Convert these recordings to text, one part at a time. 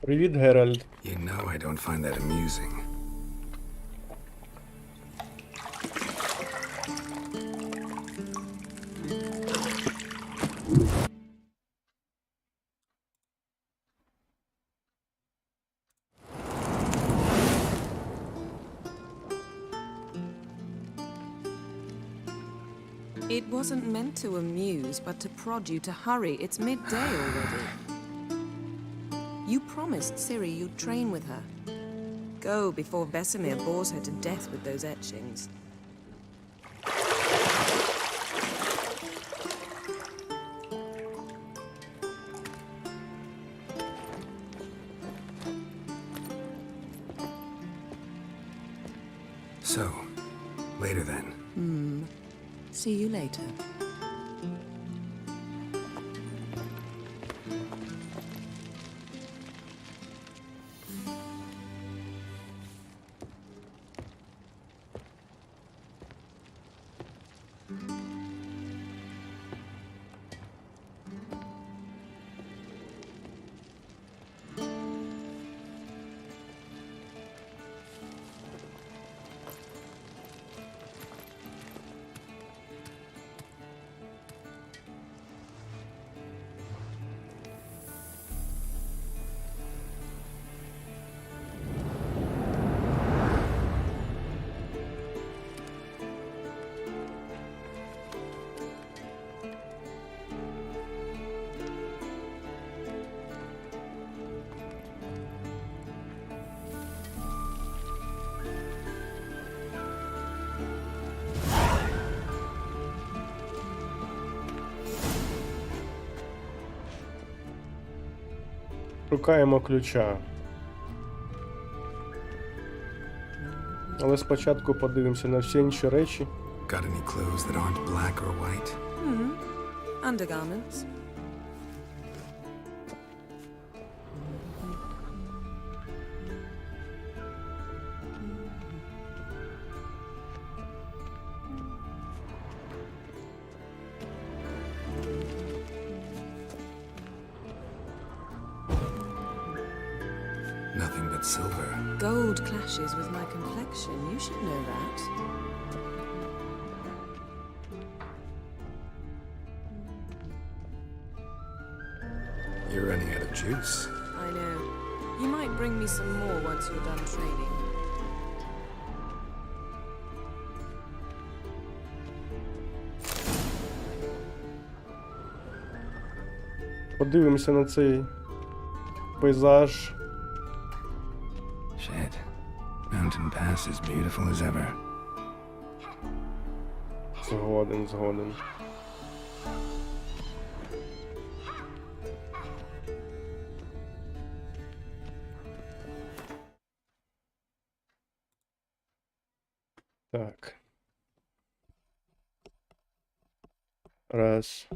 Привіт, Геральд. You know I don't find that amusing. It wasn't meant to amuse, but to prod you to hurry. It's midday already. You promised Ciri you'd train with her. Go before Vesemir bores her to death with those etchings. So, later then. See you later. Шукаємо ключа. Але спочатку подивимося на всі інші речі. Got any clothes that aren't black or white? Undergarments. Nothing but silver. Gold clashes with my complexion. You should know that. You're running out of juice. I know. You might bring me some more once you're done training. Подивимося на цей пейзаж. Shit. Mountain Pass is beautiful as ever. Згоден. Так. Раз.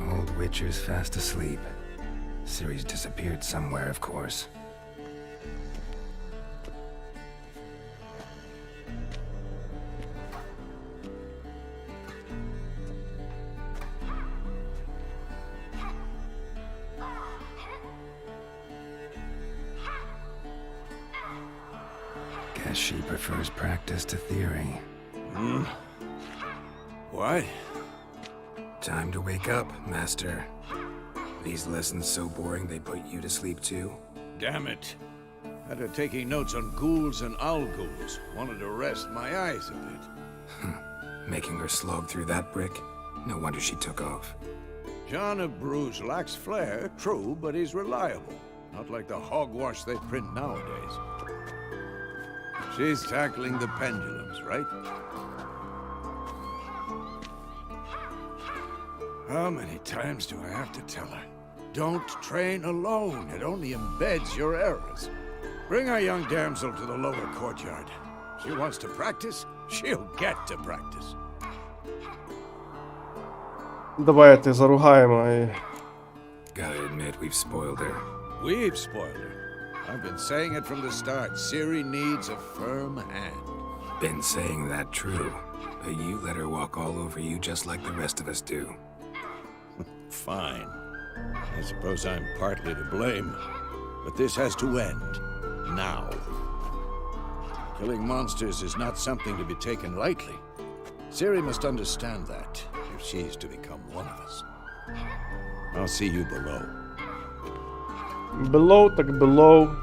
Old Witcher's fast asleep. Ciri's disappeared somewhere, of course. Guess she prefers practice to theory. What? Time to wake up, Master. These lessons so boring they put you to sleep too? Damn it. After taking notes on ghouls and owl-ghouls, wanted to rest my eyes a bit. Making her slog through that brick? No wonder she took off. John of Bruges lacks flair, true, but he's reliable. Not like the hogwash they print nowadays. She's tackling the pendulums, right? How many times do I have to tell her? Don't train alone. It only embeds your errors. Bring our young damsel to the lower courtyard. She wants to practice, she'll get to practice. Давайте заругаємо і... Gotta admit, we've spoiled her. We've spoiled her. I've been saying it from the start. Ciri needs a firm hand. Been saying that true. But you let her walk all over you just like the rest of us do. Fine. I suppose I'm partly to blame. But this has to end. Now. Killing monsters is not something to be taken lightly. Ciri must understand that, if she's to become one of us. I'll see you below. Below, так below.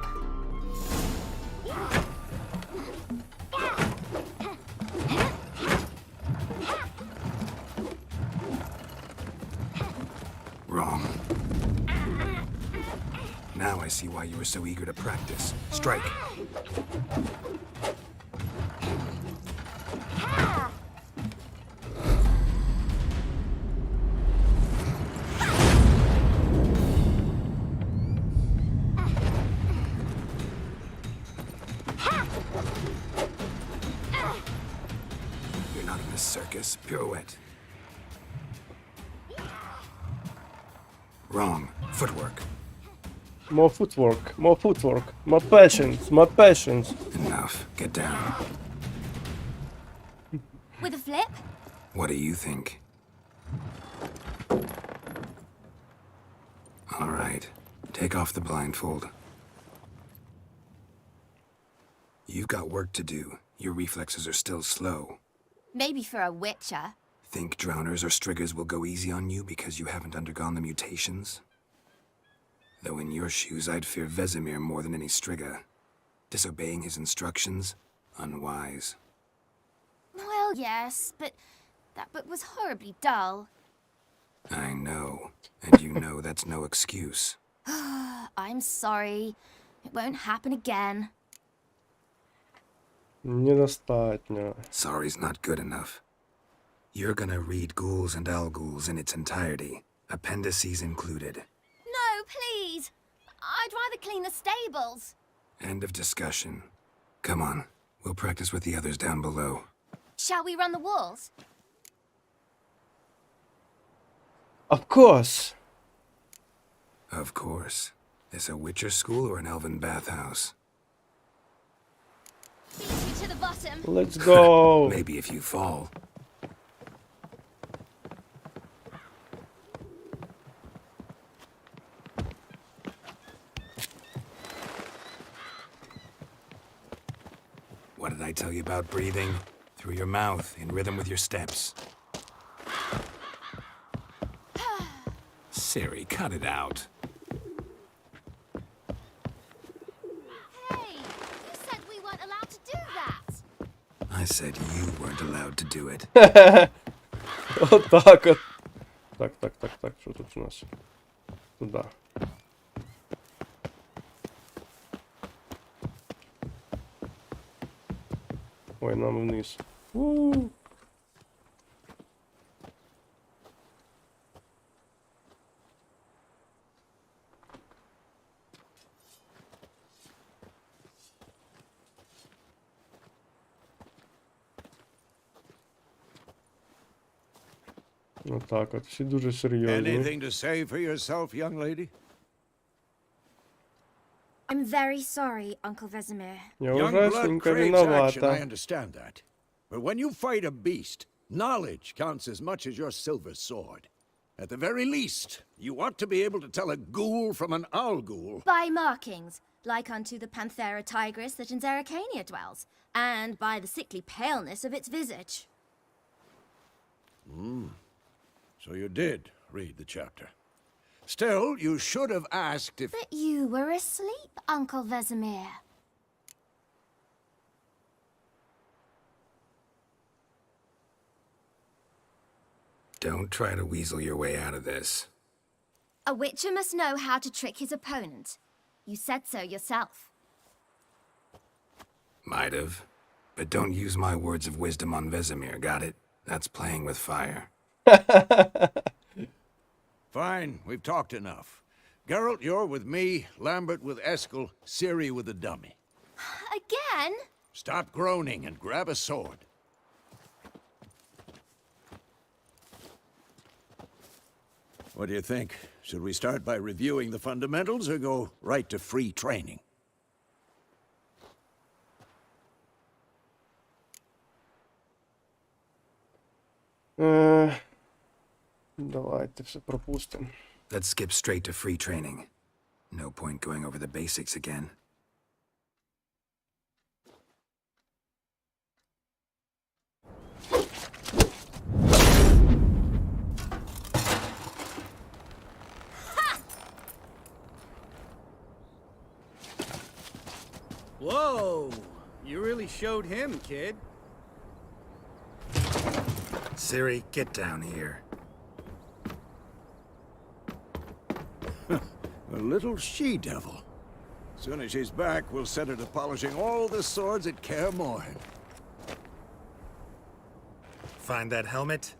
Wrong. Now I see why you were so eager to practice. Strike. You're not in a circus. Pirouette. Wrong. Footwork. More footwork, more footwork. More patience, more patience. Enough. Get down. With a flip? What do you think? All right. Take off the blindfold. You've got work to do. Your reflexes are still slow. Maybe for a witcher. Think drowners or striggers will go easy on you because you haven't undergone the mutations? Though in your shoes, I'd fear Vesemir more than any strigger. Disobeying his instructions? Unwise. Well, yes, but that book was horribly dull. I know. And you know that's no excuse. I'm sorry. It won't happen again. Недостатньо. Sorry's not good enough. You're gonna read Ghouls and Alghouls in its entirety, appendices included. No, please. I'd rather clean the stables. End of discussion. Come on, we'll practice with the others down below. Shall we run the walls? Of course. Of course. This a Witcher school or an elven bathhouse? Beat you to the bottom. Let's go. Maybe if you fall. What did I tell you about breathing? Through your mouth, in rhythm with your steps. Ciri, cut it out. Hey, you said we weren't allowed to do that. I said you weren't allowed to do it. Вот так вот. Так, что тут у нас? Туда. Ой, нам вниз. У-у-у. Отак от, всі дуже серйозні. Anything to say for yourself, young lady? I'm very sorry, Uncle Vesemir. Я Young вважаю, blood Сінька craves action, I виновата. understand that. But when you fight a beast, knowledge counts as much as your silver sword. At the very least, you ought to be able to tell a ghoul from an Alghoul. By markings, like unto the Panthera tigris that in Zeracania dwells, and by the sickly paleness of its visage. So you did read the chapter. Still, you should have asked if... But you were asleep, Uncle Vesemir. Don't try to weasel your way out of this. A witcher must know how to trick his opponent. You said so yourself. Might have. But don't use my words of wisdom on Vesemir, got it? That's playing with fire. Fine, we've talked enough. Geralt, you're with me, Lambert with Eskel, Ciri with the dummy. Again? Stop groaning and grab a sword. What do you think? Should we start by reviewing the fundamentals or go right to free training? Давайте все пропустимо. Let's skip straight to free training. No point going over the basics again. Whoa! You really showed him, kid. Ciri, get down here. A little she-devil. Soon as she's back, we'll set her to polishing all the swords at Kaer Morhen. Find that helmet?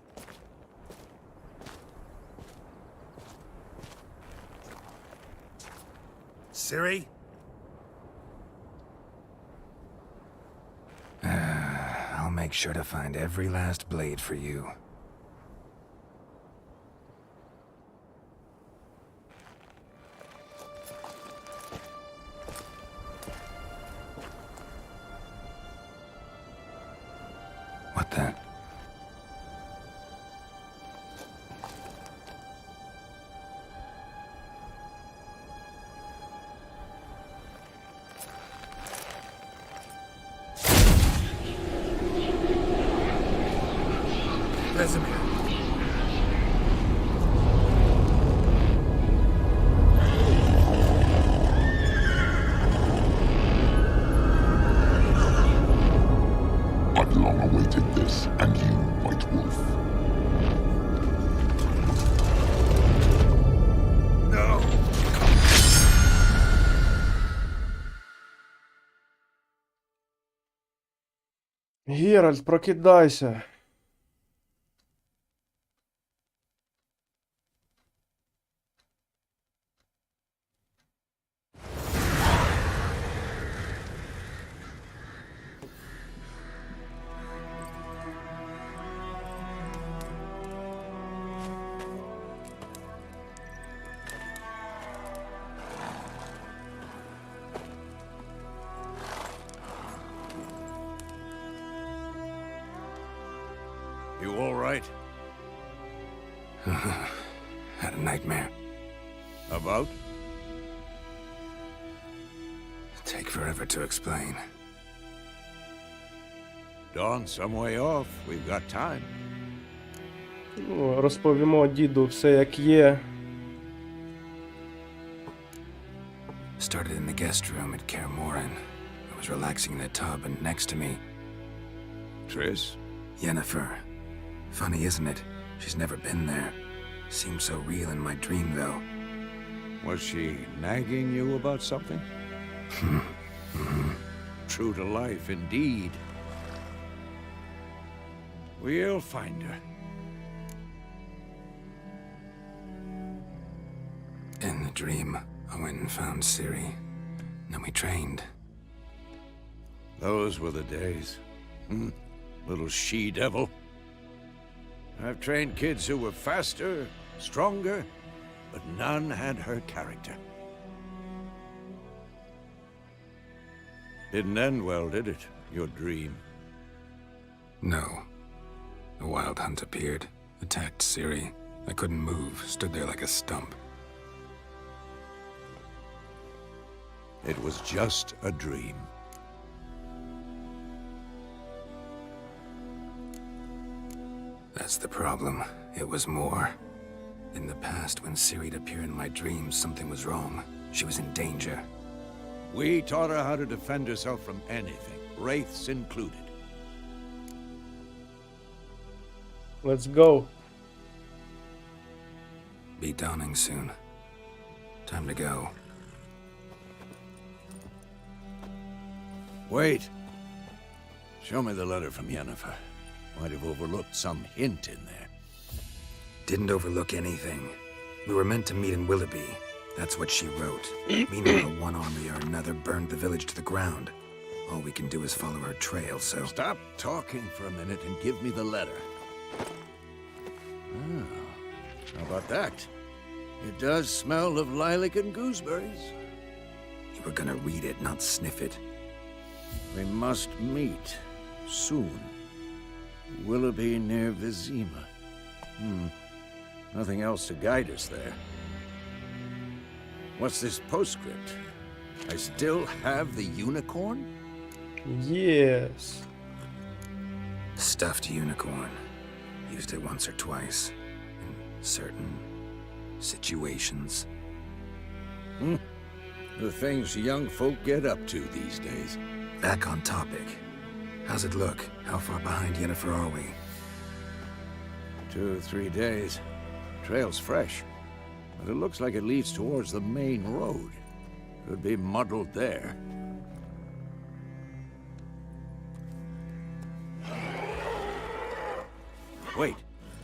Ciri? I'll make sure to find every last blade for you. What the? Vesemir. I've long awaited this, and you, White Wolf. No! Геральт, прокидайся. You all right? Had a nightmare. About? Take forever to explain. Dawn's some way off. We've got time. Ну, розповімо діду все як є. Started in the guest room at Kaer Morhen. I was relaxing in the tub, and next to me, Triss? Yennefer. Funny, isn't it? She's never been there. Seemed so real in my dream, though. Was she nagging you about something? True to life, indeed. We'll find her. In the dream, I went and found Ciri. Then we trained. Those were the days. Little she-devil. I've trained kids who were faster, stronger, but none had her character. Didn't end well, did it? Your dream? No. A wild hunt appeared, attacked Ciri. I couldn't move, stood there like a stump. It was just a dream. That's the problem. It was more. In the past, when Ciri'd appear in my dreams, something was wrong. She was in danger. We taught her how to defend herself from anything, wraiths included. Let's go. Be dawning soon. Time to go. Wait. Show me the letter from Yennefer. Might have overlooked some hint in there. Didn't overlook anything. We were meant to meet in Willoughby. That's what she wrote. Meanwhile, one army or another burned the village to the ground. All we can do is follow her trail, so... Stop talking for a minute and give me the letter. Ah, how about that? It does smell of lilac and gooseberries. You were gonna read it, not sniff it. We must meet soon. Willoughby near Vizima. Nothing else to guide us there. What's this postscript? I still have the unicorn? Yes. Stuffed unicorn. Used it once or twice. In certain situations. The things young folk get up to these days. Back on topic. How's it look? How far behind Yennefer are we? 2 or 3 days. Trail's fresh, but it looks like it leads towards the main road. Could be muddled there. Wait,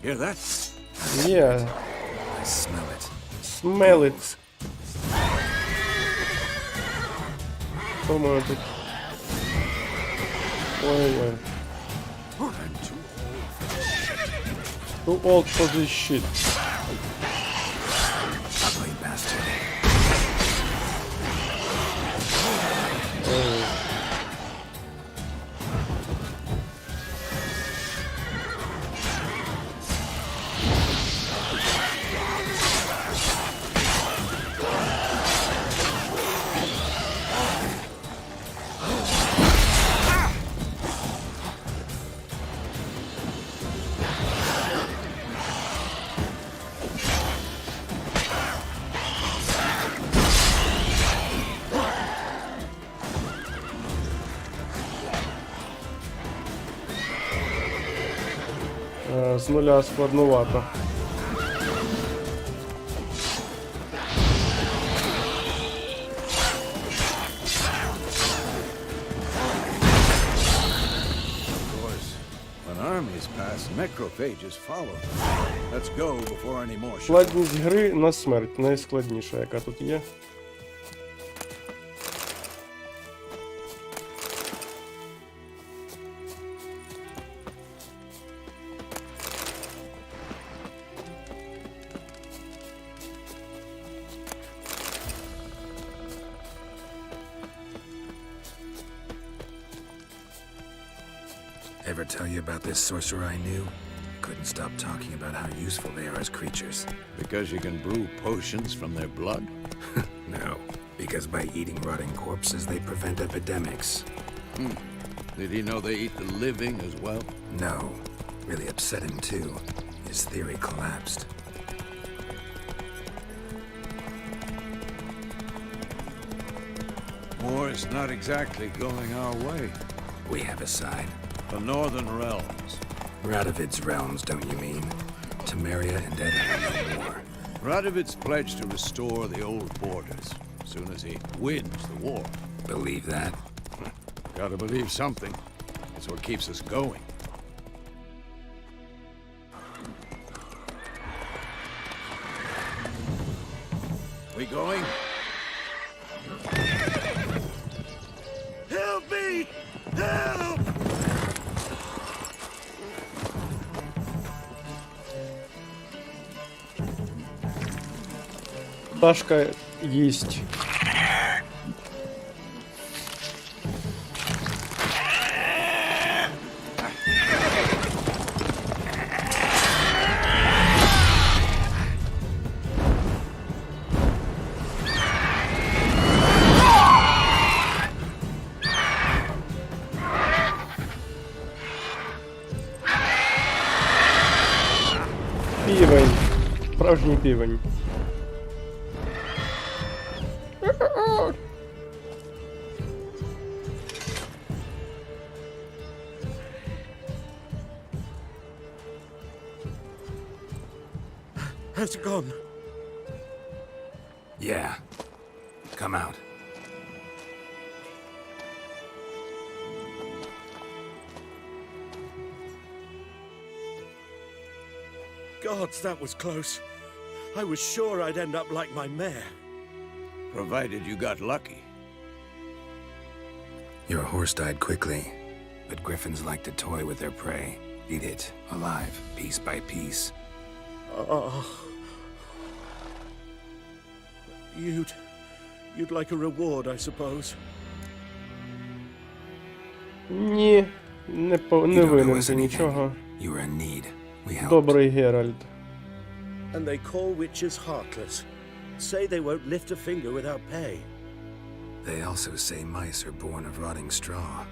hear that? Yeah. I smell it. Smell it. По-моему, тут... Ой-ой. I'm Too old for this shit. Ugly bastard. З нуля складновато. When armies pass, necrophages follow. Let's go before any more show. Складність гри на смерть. Найскладніша, яка тут є. Ever tell you about this sorcerer I knew? Couldn't stop talking about how useful they are as creatures. Because you can brew potions from their blood? No, because by eating rotting corpses, they prevent epidemics. Did he know they eat the living as well? No, really upset him too. His theory collapsed. War is not exactly going our way. We have a side. The Northern Realms. Radovid's realms, don't you mean? Temeria and Edda are no more. Radovid's pledged to restore the old borders as soon as he wins the war. Believe that? Gotta believe something. It's what keeps us going. We going? Help me! Help! Пташка їсть. Півень. Справжній півень. Has it gone? Yeah. Come out. Gods, that was close. I was sure I'd end up like my mare. Provided you got lucky. Your horse died quickly, but griffins like to toy with their prey. Eat it, alive, piece by piece. You'd like a reward, I suppose. Ні, не You don't owe винен us ти anything. нічого. You were in need. We helped. Добрий Геральд. And they call witches heartless. Say they won't lift a finger without pay. They also say mice are born of rotting straw.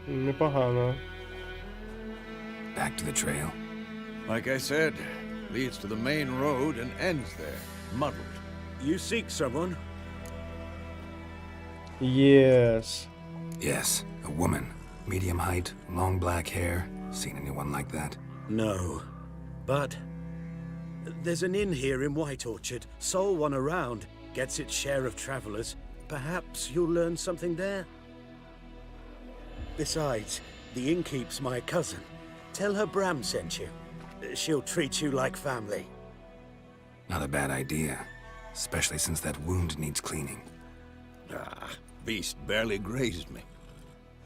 Непогано. Back to the trail. Like I said, leads to the main road and ends there, muddled. You seek someone? Єс. Yes, a woman. Medium height, long black hair. Seen anyone like that? No. But there's an inn here in White Orchard. Sole one around. Gets its share of travelers. Perhaps you'll learn something there? Besides, the innkeep's my cousin. Tell her Bram sent you. She'll treat you like family. Not a bad idea. Especially since that wound needs cleaning. Ah, beast barely grazed me.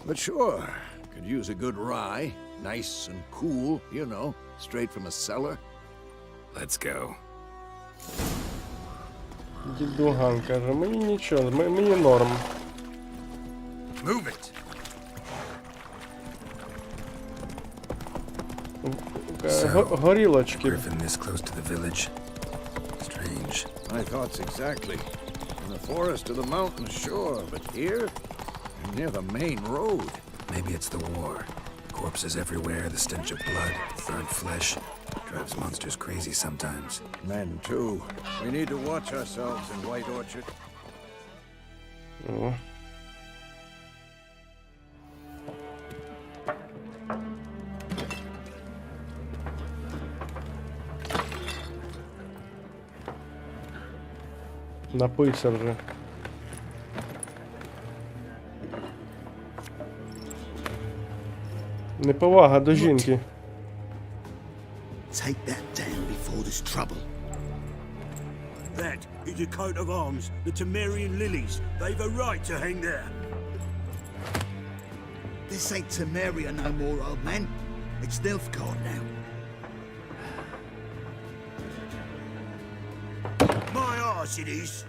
But sure, could use a good rye. Nice and cool, you know, straight from a cellar. Let's go. Дідуган каже, мені нічого, мені норм. Move it! Горілочки. Griffin this close to the village. Strange. My thoughts exactly. In the forest or the mountain, sure, but here? Near the main road. Maybe it's the war. Corpses everywhere, the stench of blood, burnt flesh. Drives monsters crazy sometimes. Men, too. We need to watch ourselves in White Orchard. О. Напився вже. Неповага до жінки. Take that down before there's trouble. That is a coat of arms, the Temerian lilies. They've a right to hang there. This ain't Temeria no more, old man. It's Nilfgaard now. My arse it is.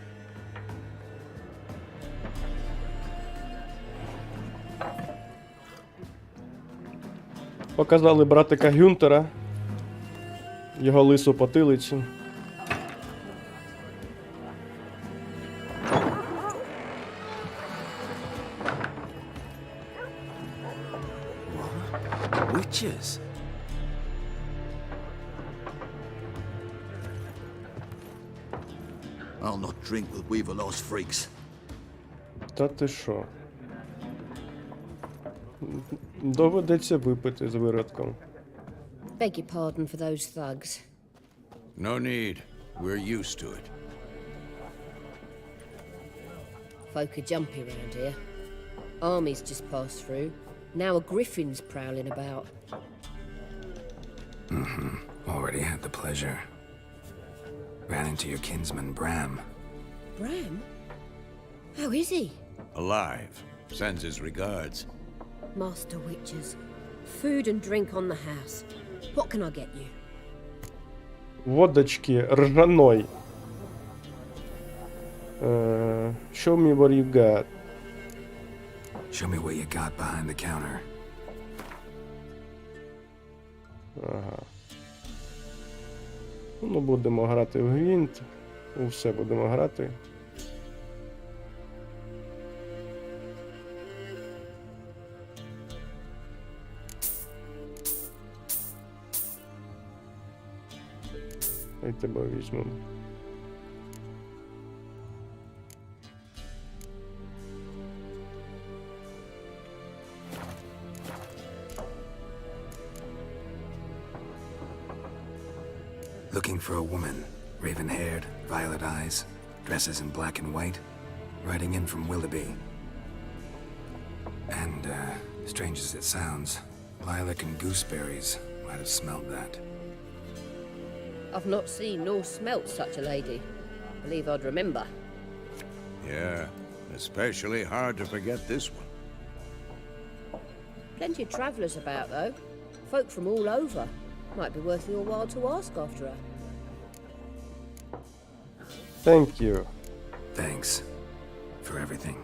Показали братика Гюнтера. Його лису потилицю. Witches? I'll not drink with Weaver-lost freaks. Та ти що? Доведеться випити з виродком. Beg your pardon for those thugs. No need. We're used to it. Folk are jumpy round here. Armies just passed through. Now a griffin's prowling about. Already had the pleasure. Ran into your kinsman, Bram. Bram? How is he? Alive. Sends his regards. Master witches. Food and drink on the house. What can I get you? Водочки ржаной. Show me what you got. Show me what you got behind the counter. Ага. Ну, будемо грати в гвинт. У все будемо грати. Хай тебе візьмемо. Looking for a woman. Raven-haired, violet eyes, dresses in black and white. Riding in from Willoughby. And, strange as it sounds, lilac and gooseberries might have smelled that. I've not seen nor smelt such a lady. Believe I'd remember. Yeah, especially hard to forget this one. Plenty of travellers about, though. Folk from all over. Might be worth your while to ask after her. Thank you. Thanks for everything.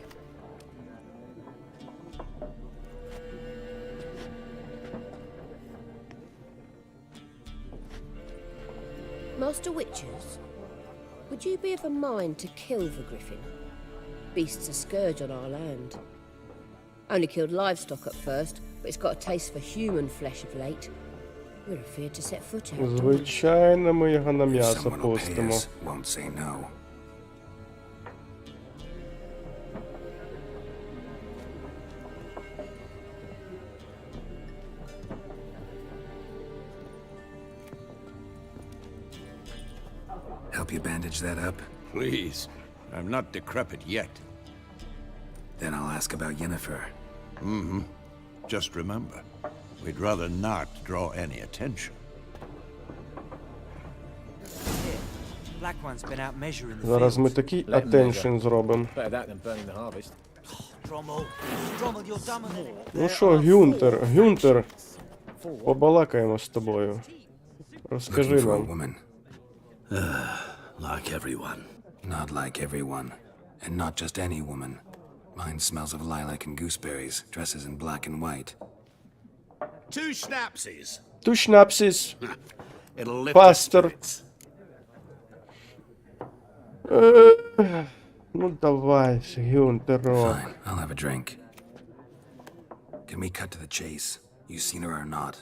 Master Witchers, would you be of a mind to kill the griffin? Beast's a scourge on our land. Only killed livestock at first, but it's got a taste for human flesh of late. We're afeard to set foot out. Звичайно, ми його на If м'ясо someone will pay пустимо. us, won't say no. Help you bandage that up? Please, I'm not decrepit yet. Then I'll ask about Yennefer. Mm-hmm. Just remember, we'd rather not draw any attention. Black one's been out measuring the Зараз ми fields. такий attention зробимо. Better that than burning the harvest. Drommel, you're dumb and all. Ну що, Гюнтер, побалакаємо з тобою. Розкажи Looking for a нам. woman. Like everyone. Not like everyone. And not just any woman. Mine smells of lilac and gooseberries, dresses in black and white. 2 schnapsies. Ту шнапсіс. It'll lift Faster. our spirits. Ну давай, Гюнтеро. Fine, I'll have a drink. Can we cut to the chase? You seen her or not?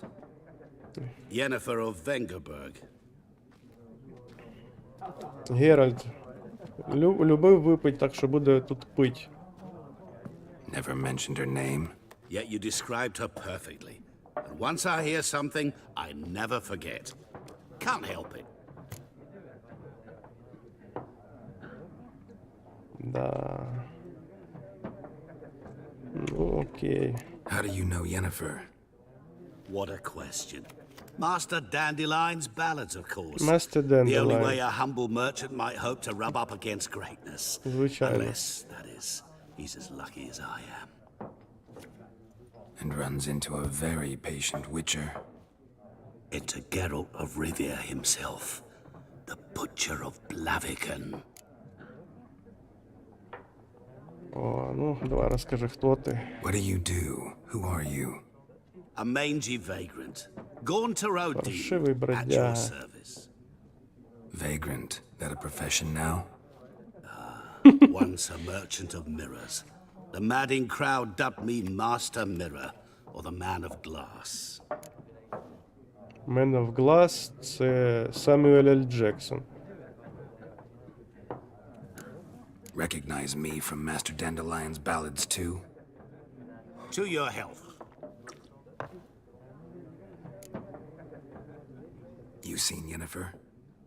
Yennefer of Vengerberg. Геральд. Любив випить, так що буде тут пить. Never mentioned her name. Yet you described her perfectly. And once I hear something, I never forget. Can't help it. Да. Ну, окей. How do you know Yennefer? What a question. Master Dandelion's ballads, of course. Master The only Dandelion. way a humble merchant might hope to rub up against greatness. Звичайно. Unless, that is, he's as lucky as I am. And runs into a very patient witcher. Into Geralt of Rivia himself. The Butcher of Blaviken. О, ну, давай розкажи, хто ти. What do you do? Who are you? A mangy vagrant. Gone to road Паршивий at your бродяга. service. Vagrant. That a profession now? Once a merchant of mirrors. The madding crowd dubbed me Master Mirror, or the Man of Glass. Man of Glass — це Самюель Л. Джексон. Recognize me from Master Dandelion's ballads too? To your health. You seen Yennefer?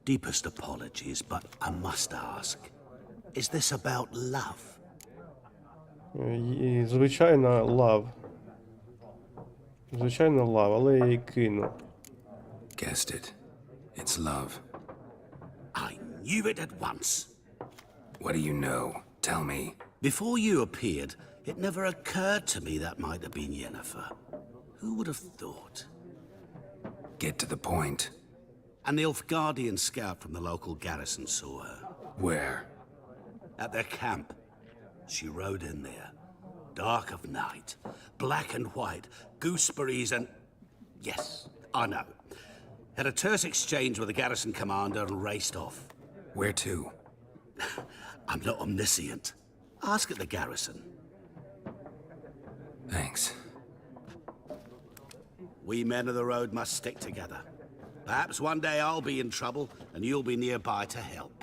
Deepest apologies, but I must ask. Is this about love? І, звичайно, лав. Звичайно, лав, але я її кину. Guessed it. It's love. I knew it at once. What do you know? Tell me. Before you appeared, it never occurred to me that might have been Yennefer. Who would have thought? Get to the point. An Nilfgaardian scout from the local garrison saw her. Where? At their camp. She rode in there. Dark of night. Black and white. Gooseberries and... Yes, I know. Had a terse exchange with the garrison commander and raced off. Where to? I'm not omniscient. Ask at the garrison. Thanks. We men of the road must stick together. Perhaps one day I'll be in trouble and you'll be nearby to help.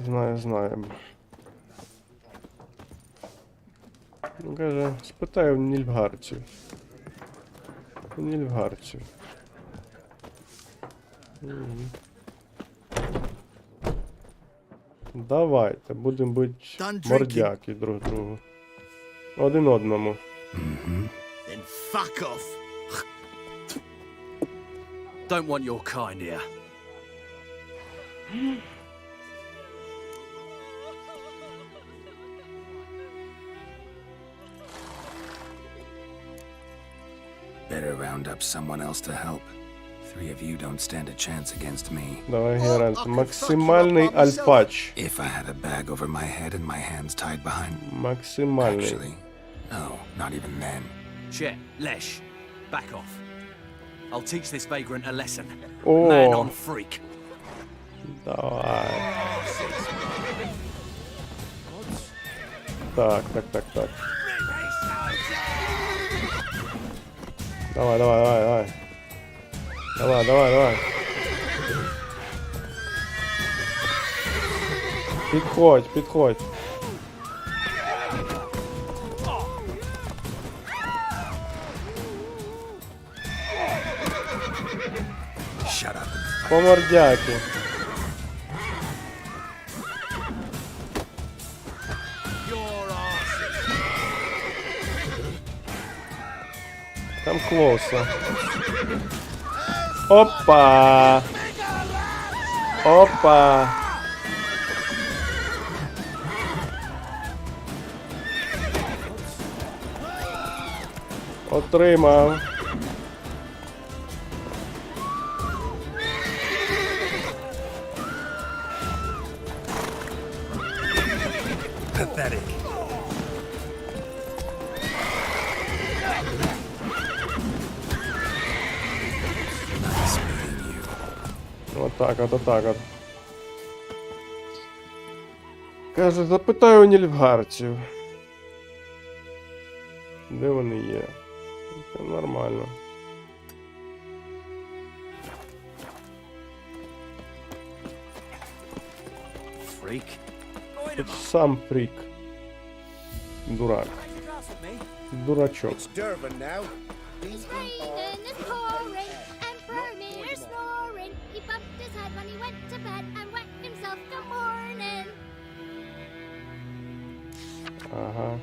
Знаю. Ну, каже, спитаю в нільфгаарців. Давайте, будемо бути мордяки друг другу. Один одному. Then fuck off. Don't want your kind here. Better round up someone else to help. 3 of you don't stand a chance against me. Давай, Геральт. Максимальный альпач. If I had a bag over my head and my hands tied behind... Максимальный. Actually, no, not even then. Shit, Lesh, back off. I'll teach this vagrant a lesson. О, Man on freak. давай. Так. Давай. Давай. Підходь. Shut up. По мордяки. Там клоуса. Опа! Отримав. Pathetic. Nice meeting you. Отак от. Каже, запитаю у нільфгаарців. Де вони є? Це нормально. Freak. Тут сам фрік. Дурак. Дурачок. It's raining, it's pouring, and Vermeer's snoring. He bumped his head when he went to bed and wet himself good morning. Ага.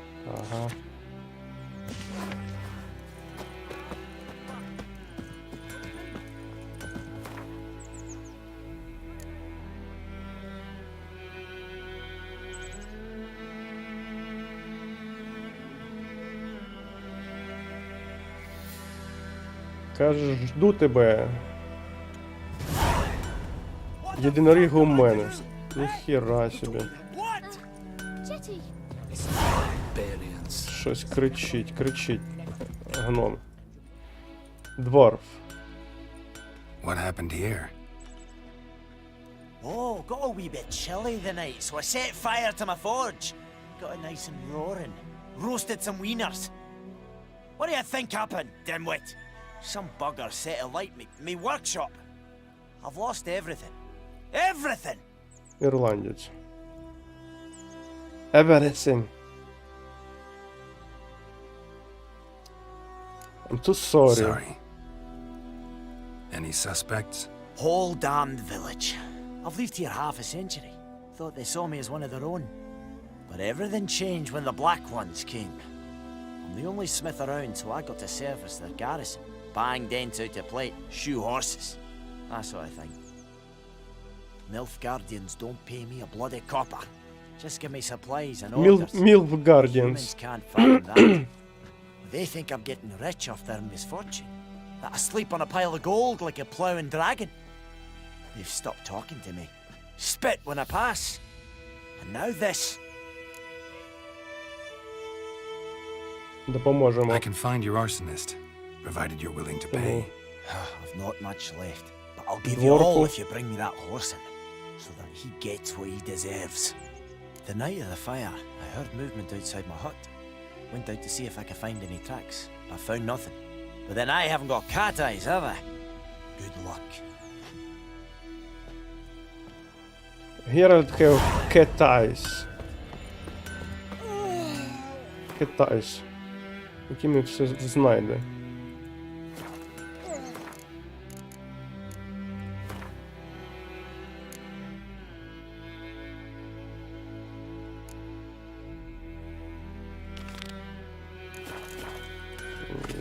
Каже, жду тебе. Єдиноріг у мене. Ніхіра собі. Jetty. Щось кричить. Гном. Дворф. What happened here? Oh, got a wee bit chilly the night, so I set fire to my forge. Got it nice and roaring. Roasted some wieners. What do you think happened, dimwit? Some bugger set alight me workshop. I've lost everything. Everything! Ірландець. Everything. I'm too sorry. Any suspects? Whole damned village. I've lived here half a century. Thought they saw me as one of their own. But everything changed when the Black Ones came. I'm the only smith around, so I got to service their garrison. Bang dents out to plate, shoe horses. That sort of thing. Milf Guardians don't pay me a bloody copper. Just give me supplies and orders. Milf Guardians. Humans can't fathom that. They think I'm getting rich off their misfortune. That I sleep on a pile of gold like a ploughing dragon. They've stopped talking to me. Spit when I pass. And now this. Допоможемо. I can find your arsonist, provided you're willing to pay. I've not much left, but I'll give you all if you bring me that horse in, so that he gets what he deserves. The night of the fire, I heard movement outside my hut. Went out to see if I could find any tracks, but found nothing. But then I haven't got cat eyes, have I? Good luck. Geralt have cat eyes. Cat eyes. Якими все знайде.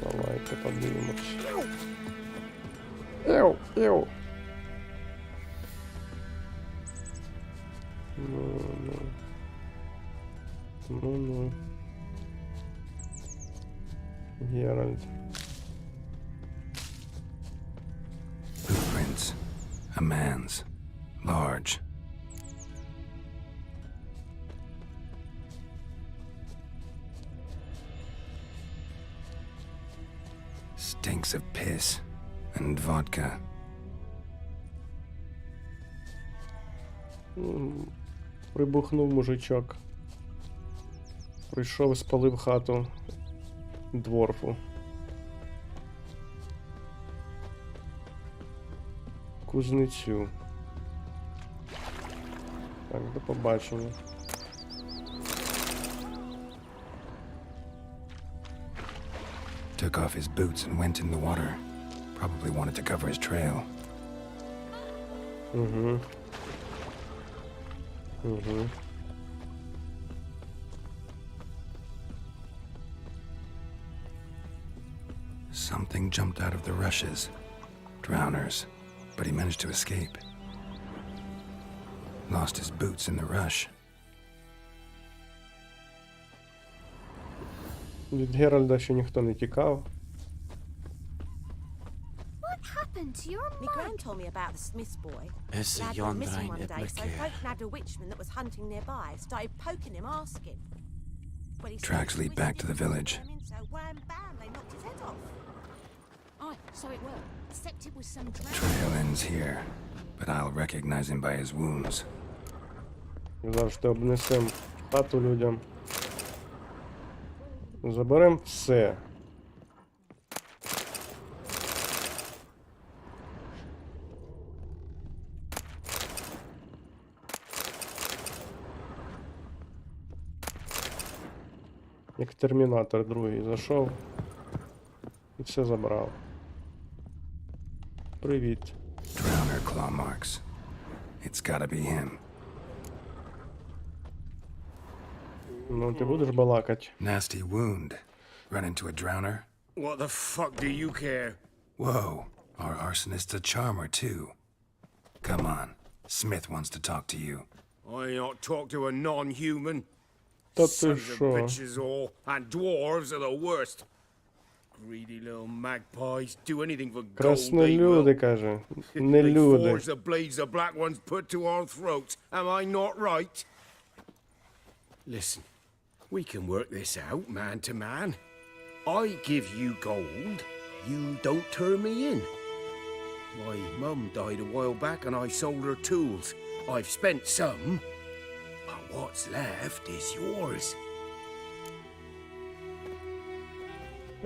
Давайте подивимось. Еу. Геральд. Footprints. A man's. Large. Stinks of piss and vodka. Прибухнув мужичок. Прийшов і спалив хату дворфу. Кузницю. Так, до побачення. Took off his boots and went in the water. Probably wanted to cover his trail. Угу. Угу. Something jumped out of the rushes. Drowners. But he managed to escape. Lost his boots in the rush. Від Геральда ще ніхто не тікав. What happened to your My gran told me about the Smith's boy. It's the Lad yon went missing one brain day, so Iblicare. folk nabbed a witchman that was hunting nearby, started poking him, asking. Well, he Tracks said lead the back to the witch village. came in, so wham bam, they knocked his head off. Aye, so it were. Except it was some drowned. Trail ends here, but I'll recognize him by his wounds. Завжди обнесем хату людям. Заберем все. Як Термінатор другий зайшов і все забрав. Привіт. Drowner claw marks. It's gotta be him. Ну, ти будеш балакать? Nasty wound. Run into a drowner? What the fuck do you care? Whoa, our arsonist's a charmer too. Come on, Smith wants to talk to you. I not talk to a non-human. Та ти Sons of що? bitches all, and dwarves are the worst. Greedy little magpies do anything for gold, they will. Краснолюди, каже. Не They люди. forge the blades the black ones put to our throats. Am I not right? Listen, we can work this out, man to man. I give you gold, you don't turn me in. My mum died a while back and I sold her tools. I've spent some, but what's left is yours.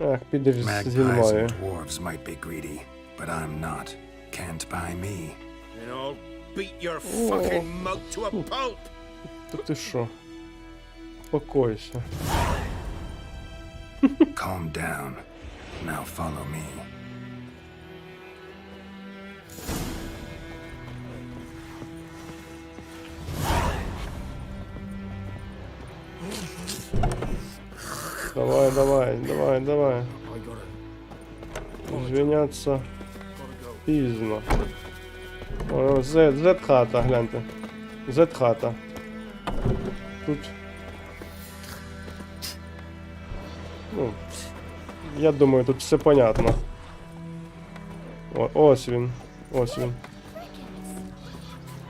Ах, підеш зі Magpies мною. and dwarves might be greedy, but I'm not. Can't buy me. And I'll beat your fucking mug to a pulp. Та ти що? Успокойся. Calm down. Now follow me. Давай, давай, давай, давай. I gotta Звіняться go. пізно. О, Z-хата, гляньте. Z-хата. Тут. Ну, я думаю, тут все понятно. О, ось він. Ось він.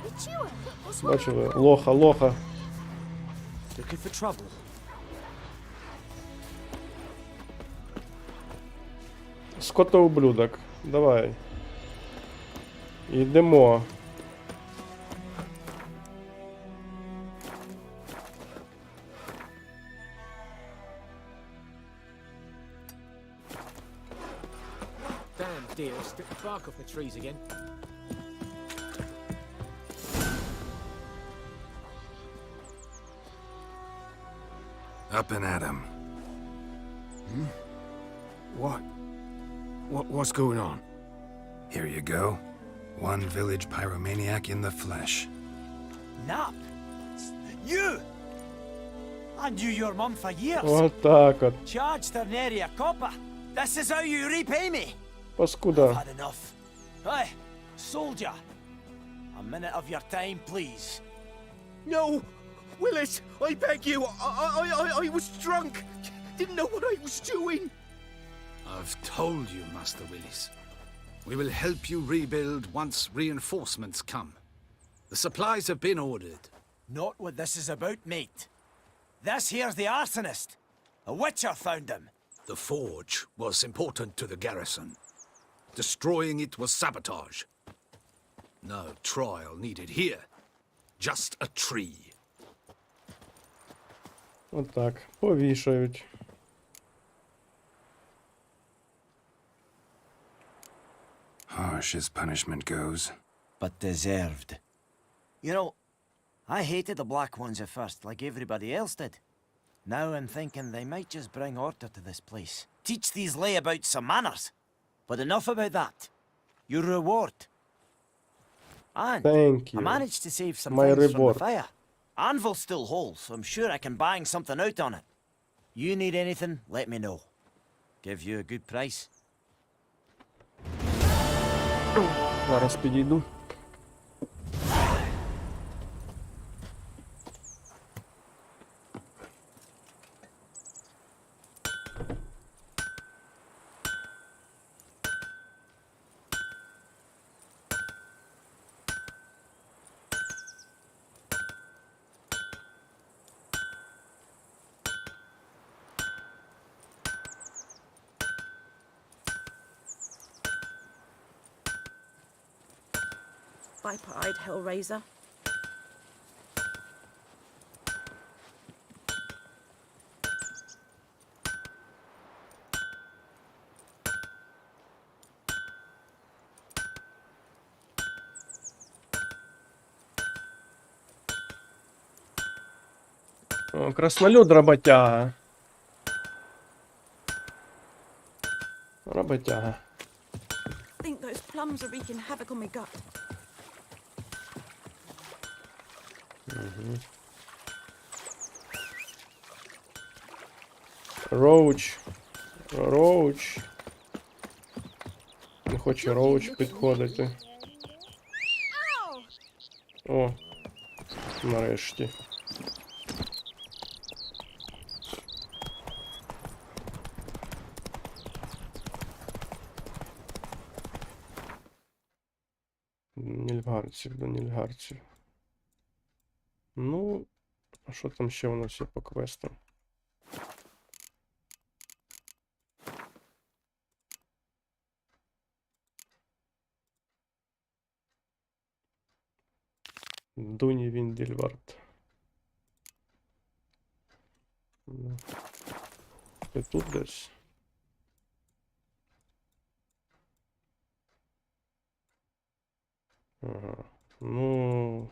It's you. What's wrong? Бачили? Лоха, лоха. Looking for trouble? Скотоублюдок. Давай. Йдемо. Damn deer, stripped the bark off the trees again. Up and at him. What's going on? Here you go. One village pyromaniac in the flesh. Nap! You! I knew your mum for years. Отак от. Charged her nary a copper. This is how you repay me. Паскуда. Had enough. Hey, soldier. A minute of your time, please. No! Willis, I beg you! I was drunk! Didn't know what I was doing! I've told you, Master Willis. We will help you rebuild once reinforcements come. The supplies have been ordered. Not what this is about, mate. This here's the arsonist. A witcher found him. The forge was important to the garrison. Destroying it was sabotage. No trial needed here. Just a tree. Отак, повішають. Harsh as punishment goes. But deserved. You know, I hated the Black Ones at first, like everybody else did. Now I'm thinking they might just bring order to this place. Teach these layabouts some manners. But enough about that. Your reward. And Thank you. I managed to save some My things from reward. the fire. Anvil's still whole, so I'm sure I can bang something out on it. You need anything, let me know. Give you a good price. Зараз підійду. Viper-eyed Hellraiser. О, краснолюд роботяга. Роботяга. I think those plums are wreaking havoc on my gut. Роуч. Роуч. Не хоче роуч підходити. О, нарешті. Нільфгарців до нільфгарців. Ну, а що там ще у нас є по квестам? Дуні Віндельвард. Ти тут десь? Ага. Ну,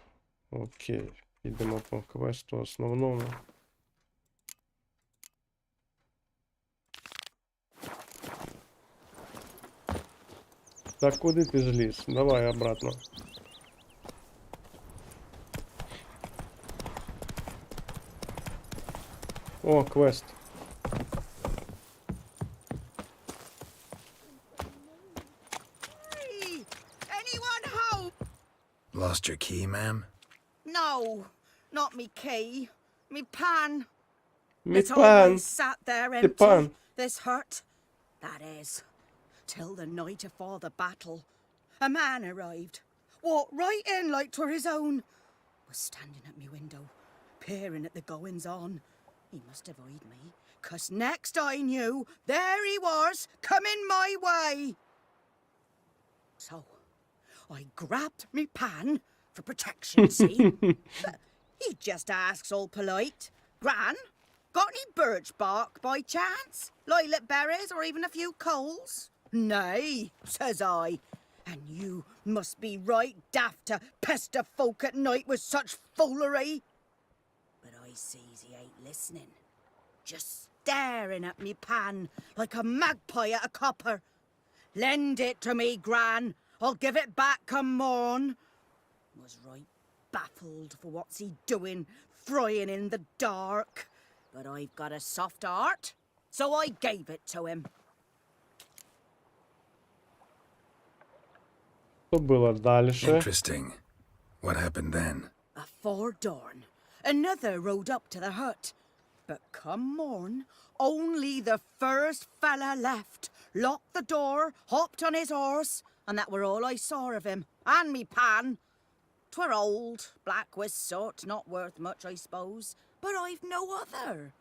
окей. Підемо по квесту основному. Так, куди ти зліз? Давай обратно. О, квест. Anyone home? Lost your key, ma'am? No, not me key. Me pan. Мій It's пан. always sat there Ти empty. пан. This hurt. That is. Till the night afore the battle. A man arrived. Walked right in like 'twere his own. Was standing at me window, peering at the goings on. He must have eyed me, 'cause next I knew, there he was, coming my way. So, I grabbed me pan for protection, see? He just asks all polite, Gran, got any birch bark by chance? Lilac berries or even a few coals? Nay, says I. And you must be right daft to pester folk at night with such foolery. But I sees he ain't listening. Just staring at me pan like a magpie at a copper. Lend it to me, Gran. I'll give it back come morn. Was right baffled for what's he doing, frying in the dark. But I've got a soft heart, so I gave it to him. Що було дальше? Interesting. What happened then? Afore dawn, another rode up to the hut. But come morn, only the first fella left, locked the door, hopped on his horse, and that were all I saw of him. And me pan. 'Twere old, black with soot, not worth much, I suppose, but I've no other.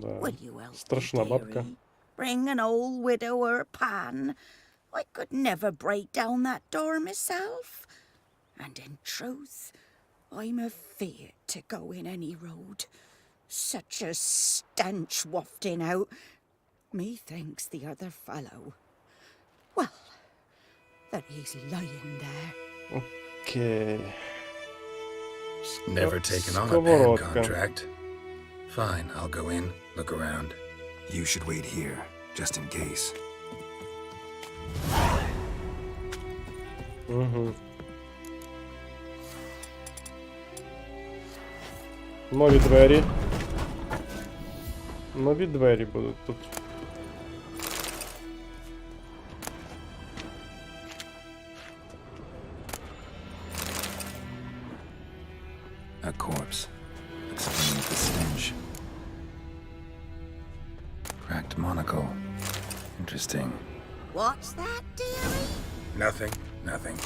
Да. Will you help Страшна me, бабка. dearie? Bring an old widower pan. I could never break down that door myself. And in truth, I'm afeard to go in any road. Such a stench wafting out. Methinks the other fellow. Well, that he's lying there. Окей. Never taken on a pan Сковородка. contract. Fine, I'll go in, look around. You should wait here, just in case. Угу. Нові двері. Нові двері будуть тут. A corpse. Explaining the stench. Cracked monocle. Interesting. What's that, dearie? Nothing, nothing.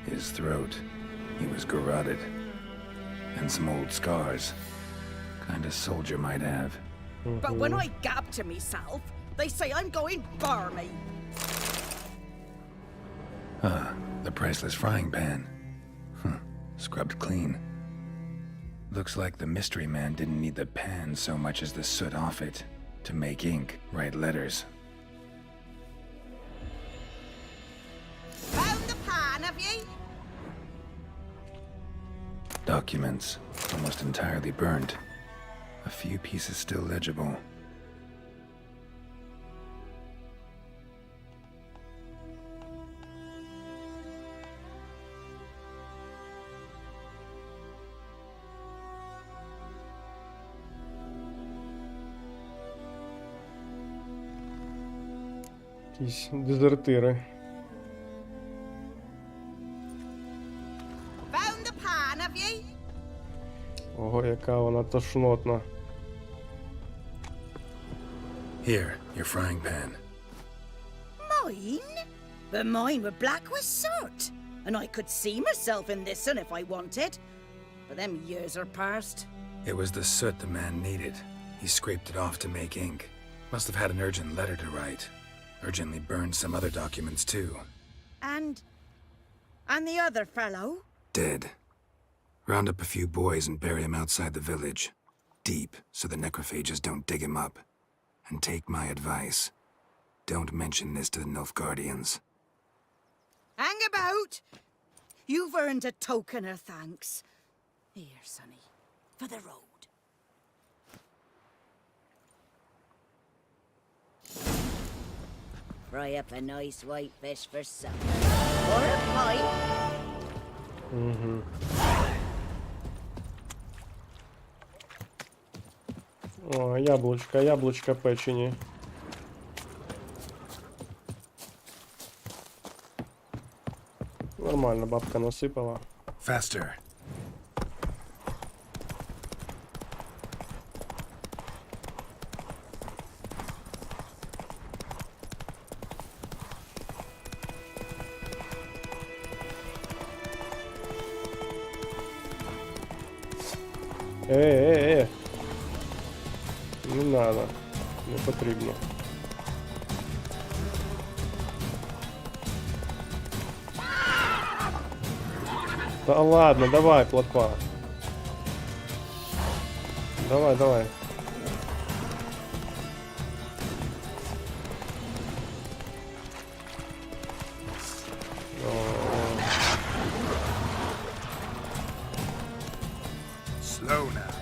His throat. He was garroted. And some old scars. Kind of soldier might have. But when I gab to myself, they say I'm going barmy. Ah, the priceless frying pan. Scrubbed clean. Looks like the mystery man didn't need the pan so much as the soot off it to make ink, write letters. Found the pan, have ye? Documents, almost entirely burnt. A few pieces still legible. Якісь дезертири. Found the pan, have ye? Ого, яка вона тошнотна. Here, your frying pan. Mine? But mine were black with soot. And I could see myself in this one if I wanted. But them years are past. It was the soot the man needed. He scraped it off to make ink. Must have had an urgent letter to write. Urgently burned some other documents too. And the other fellow? Dead. Round up a few boys and bury him outside the village. Deep, so the necrophages don't dig him up. And take my advice. Don't mention this to the Nilfgaardians. Hang about! You've earned a token of thanks. Here, sonny, for the road. Fry up a nice white fish for supper. Or a pie. Угу. О, яблучка, яблучка печені. Нормально, бабка насипала. Faster. Не надо. Не потрібно. Да ладно, давай, плотва. Давай, давай. Slow now.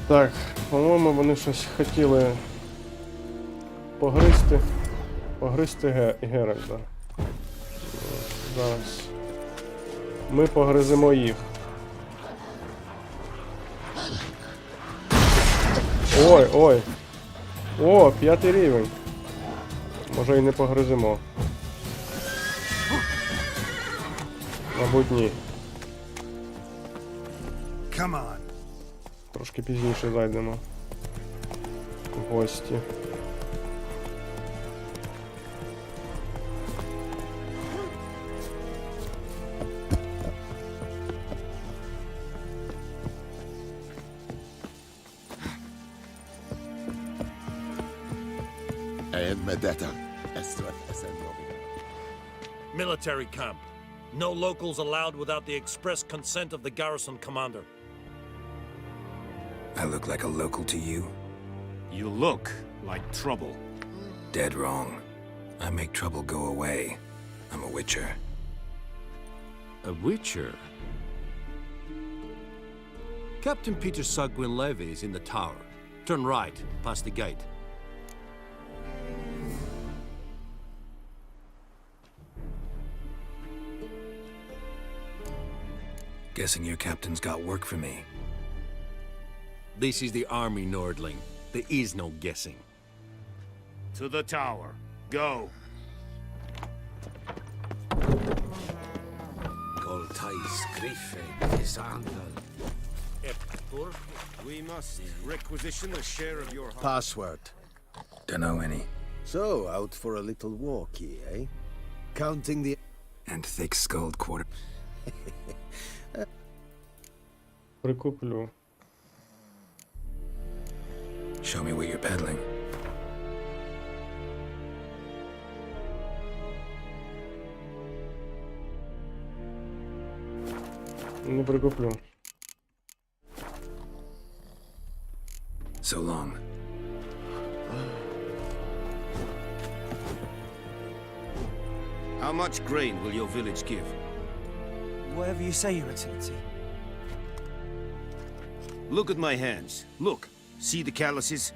Так, по-моєму, вони щось хотіли погризти Геральда. Зараз ми погриземо їх. Ой, ой. О, 5 рівень. Може і не погриземо. Мабуть, ні. Come on. Трошки пізніше зайдемо в гості. Military camp. No locals allowed without the express consent of the garrison commander. I look like a local to you? You look like trouble. Dead wrong. I make trouble go away. I'm a witcher. A witcher? Captain Peter Sagwin Levy is in the tower. Turn right, past the gate. Guessing your captain's got work for me. This is the army, Nordling. There is no guessing. To the tower. Go. We must requisition a share of your... Password. Dunno any. So, out for a little walkie, eh? Counting the... And thick-skulled quarter... Прикуплю. Show me what you're peddling. Не прикуплю. So long. How much grain will your village give? Whatever you say, Your Excellency. Look at my hands. Look. See the calluses?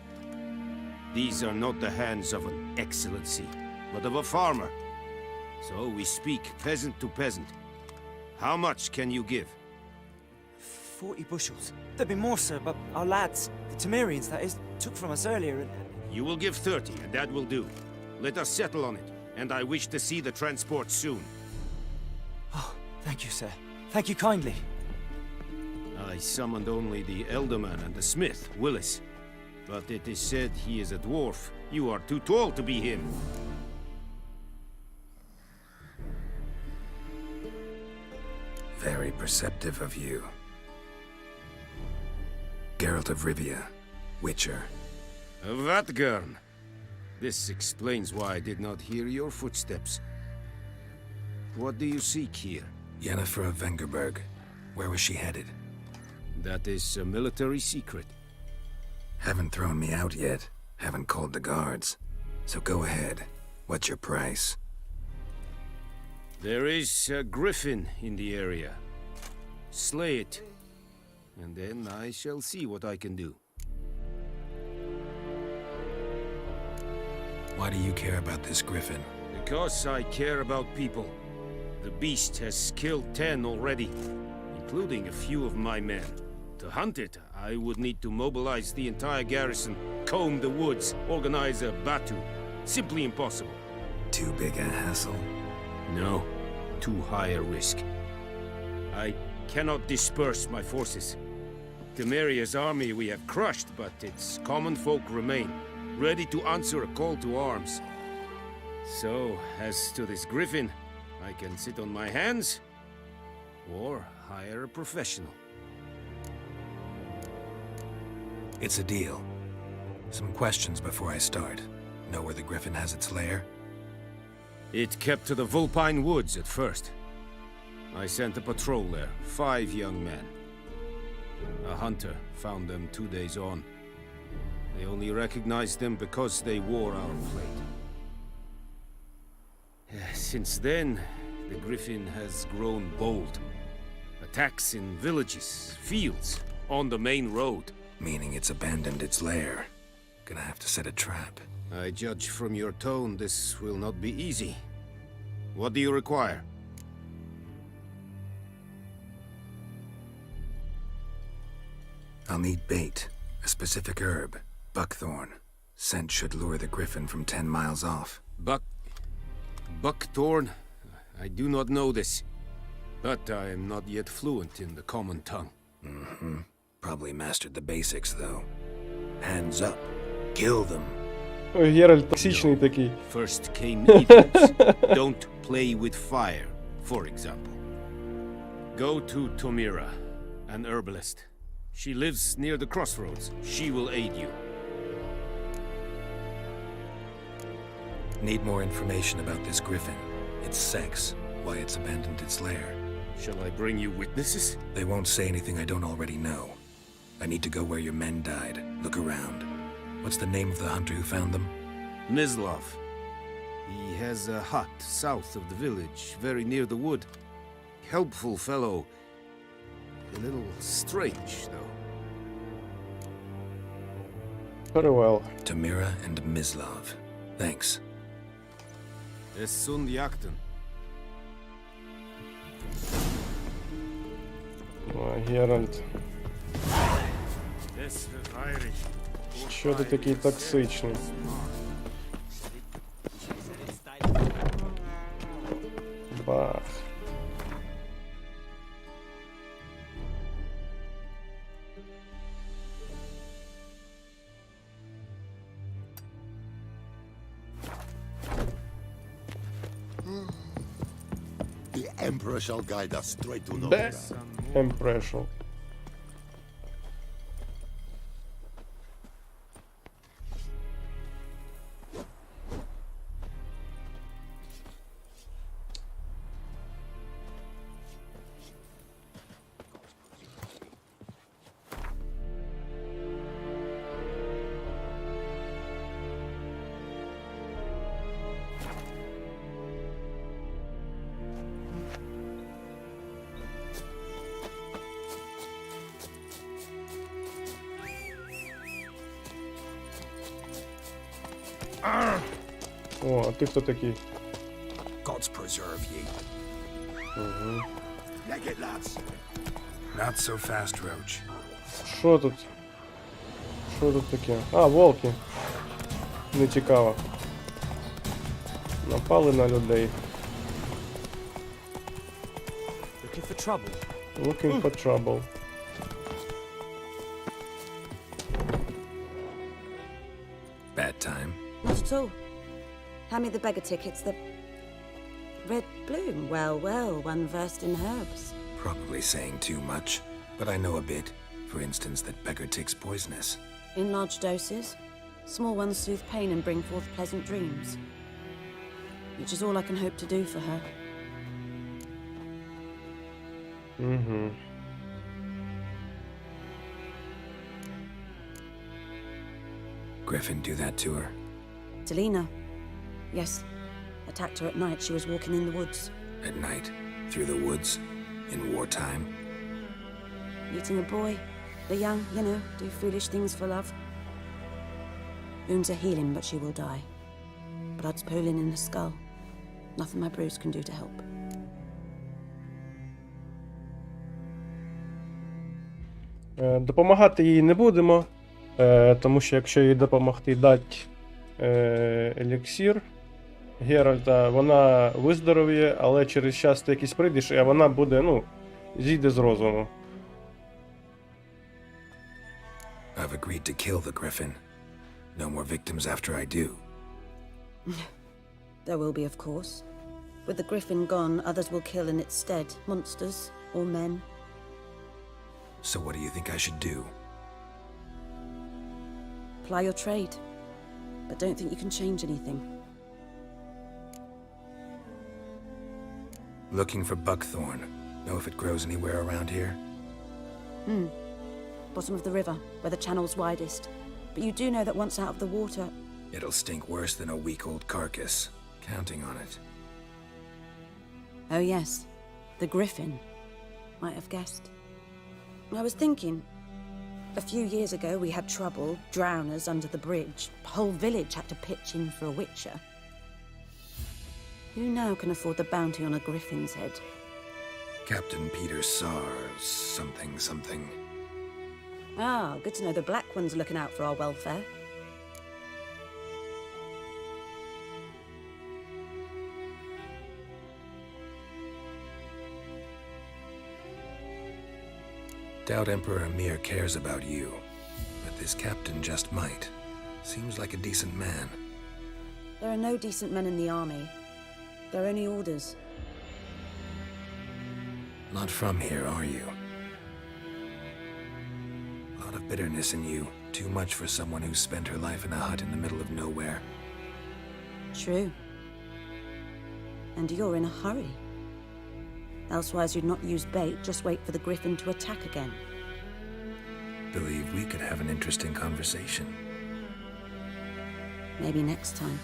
These are not the hands of an excellency, but of a farmer. So we speak peasant to peasant. How much can you give? 40 bushels. There'd be more, sir, but our lads, the Temerians, that is, took from us earlier and... You will give 30, and that will do. Let us settle on it, and I wish to see the transport soon. Oh, thank you, sir. Thank you kindly. I summoned only the Elderman and the smith, Willis. But it is said he is a dwarf. You are too tall to be him. Very perceptive of you. Geralt of Rivia, Witcher. Vatgern. This explains why I did not hear your footsteps. What do you seek here? Yennefer of Vengerberg. Where was she headed? That is a military secret. Haven't thrown me out yet. Haven't called the guards. So go ahead. What's your price? There is a griffin in the area. Slay it, and then I shall see what I can do. Why do you care about this griffin? Because I care about people. The beast has killed 10 already, including a few of my men. To hunt it, I would need to mobilize the entire garrison, comb the woods, organize a batu. Simply impossible. Too big a hassle? No, too high a risk. I cannot disperse my forces. Temeria's army we have crushed, but its common folk remain, ready to answer a call to arms. So, as to this griffin, I can sit on my hands, or hire a professional. It's a deal. Some questions before I start. Know where the griffin has its lair? It kept to the Vulpine Woods at first. I sent a patrol there, 5 young men. A hunter found them 2 days on. They only recognized them because they wore our plate. Since then, the griffin has grown bold. Attacks in villages, fields, on the main road. Meaning it's abandoned its lair. Gonna have to set a trap. I judge from your tone this will not be easy. What do you require? I'll need bait. A specific herb. Buckthorn. Scent should lure the griffin from 10 miles off. Buckthorn? I do not know this. But I am not yet fluent in the common tongue. Mm-hmm. Probably mastered the basics, though. Hands up. Kill them. Ой, Геральт токсичний такий. First came idiots. Don't play with fire, for example. Go to Tomira, an herbalist. She lives near the crossroads. She will aid you. Need more information about this griffin. Its sex, why it's abandoned its lair. Shall I bring you witnesses? They won't say anything I don't already know. I need to go where your men died. Look around. What's the name of the hunter who found them? Mislav. He has a hut south of the village, very near the wood. Helpful fellow. A little strange, though. Very well. Tamira and Mislav. Thanks. Es sunt jakten. Ой, Геральт. Es Irish. Що ти такий токсичний? Бах. The Emperor shall guide us straight to Де? Нуля. Impression. О, а ти хто такий? Gods preserve ye. Угу. Leg it, lads. Not so fast, Roach. Що тут? Що тут таке? А, волки. Не цікаво. Напали на людей. Looking for trouble? Looking for trouble. Bad time. Not at all. Hand me the beggar tickets, the red bloom. Well, well, one versed in herbs. Probably saying too much, but I know a bit. For instance, that beggar tick's poisonous. In large doses. Small ones soothe pain and bring forth pleasant dreams. Which is all I can hope to do for her. Угу. Griffin do that to her? Delina. Yes. Attacked her at night. She was walking in the woods. At night? Through the woods? In wartime? Eating a boy. The young, you know, do foolish things for love. Wounds are healing, but she will die. Blood's pooling in the skull. Nothing my bruise can do to help. Допомагати їй не будемо, тому що якщо їй допомогти дати еліксир Геральта, вона виздоровіє, але через час ти якийсь прийдеш, і вона буде, ну, зійде з розуму. I've agreed to kill the Griffin. No more victims after I do. There will be, of course. With the griffin gone, others will kill in its stead. Monsters or men. So what do you think I should do? Ply your trade. But don't think you can change anything. Looking for buckthorn. Know if it grows anywhere around here? Bottom of the river, where the channel's widest. But you do know that once out of the water... It'll stink worse than a week-old carcass. Counting on it. Oh yes, the griffin. Might have guessed. I was thinking, a few years ago we had trouble, drowners under the bridge. The whole village had to pitch in for a witcher. Who now can afford the bounty on a griffin's head? Captain Peter Sars, something. Ah, good to know the Black One's looking out for our welfare. Doubt Emperor Emir cares about you, but this captain just might. Seems like a decent man. There are no decent men in the army. There are only orders. Not from here, are you? A lot of bitterness in you. Too much for someone who spent her life in a hut in the middle of nowhere. True. And you're in a hurry. Elsewise you'd not use bait, just wait for the griffin to attack again. Believe we could have an interesting conversation. Maybe next time.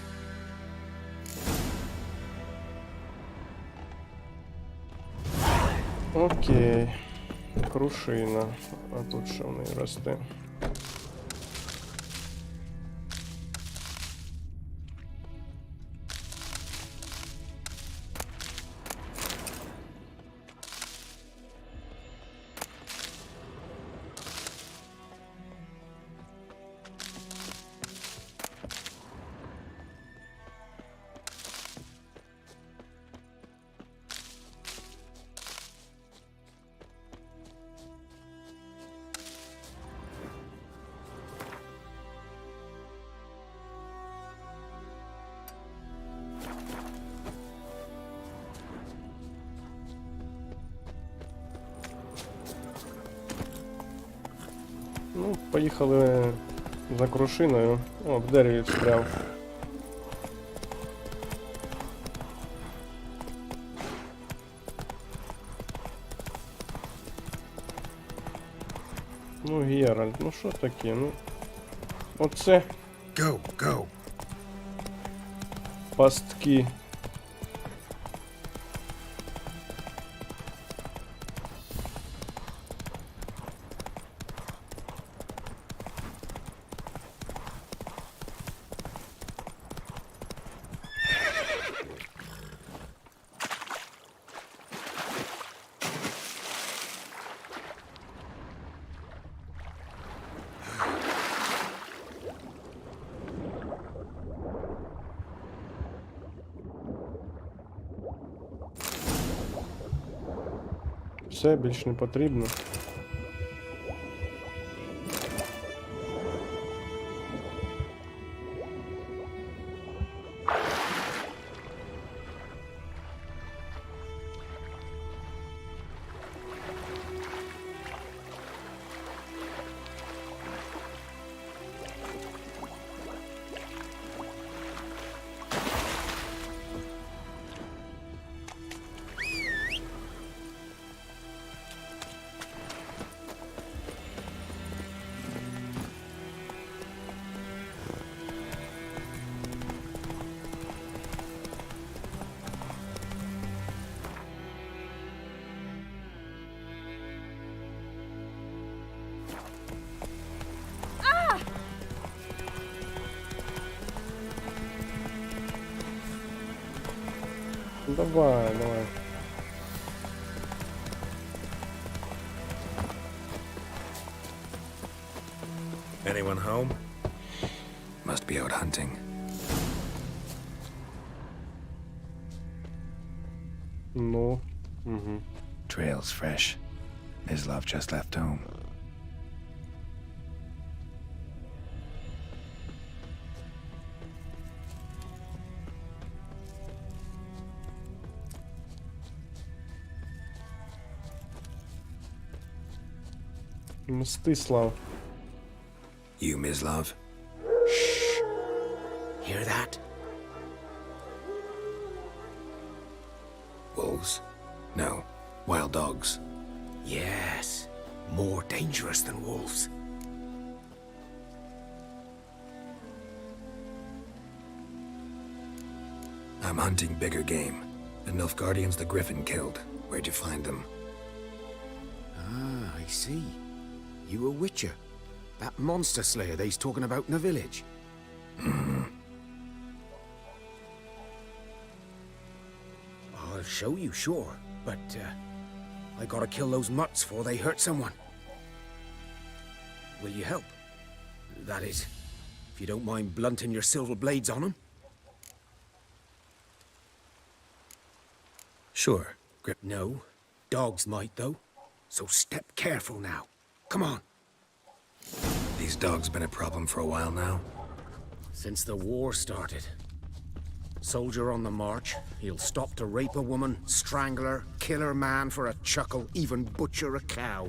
Окей. Крушина. А тут що в неї росте? Ну, поїхали за крушиною. О, в дереві встряв. Ну, Геральд, ну що таке? Ну. Оце. Go. Пастки. Все, більш не потрібно. Давай. Anyone home? Must be out hunting. Ну. Угу. Trail's fresh. Mislav just left home. Мстислав. You, Mislav? Hear that? Wolves? No. Wild dogs. Yes. More dangerous than wolves. I'm hunting bigger game. The Nilfgaardians the Griffin killed. Where'd you find them? Ah, I see. You a witcher. That monster slayer they's talking about in the village. I'll show you, sure. But, I gotta kill those mutts before they hurt someone. Will you help? That is, if you don't mind blunting your silver blades on them. Sure. No. Dogs might, though. So step careful now. Come on. These dogs been a problem for a while now? Since the war started. Soldier on the march, he'll stop to rape a woman, strangle her, kill her man for a chuckle, even butcher a cow.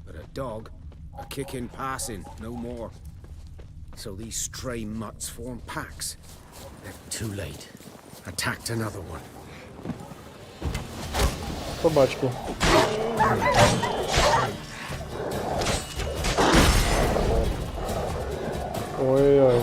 But a dog, a kick in passing, no more. So these stray mutts form packs. Then too late. Attacked another one. Собачки. Ой-ой.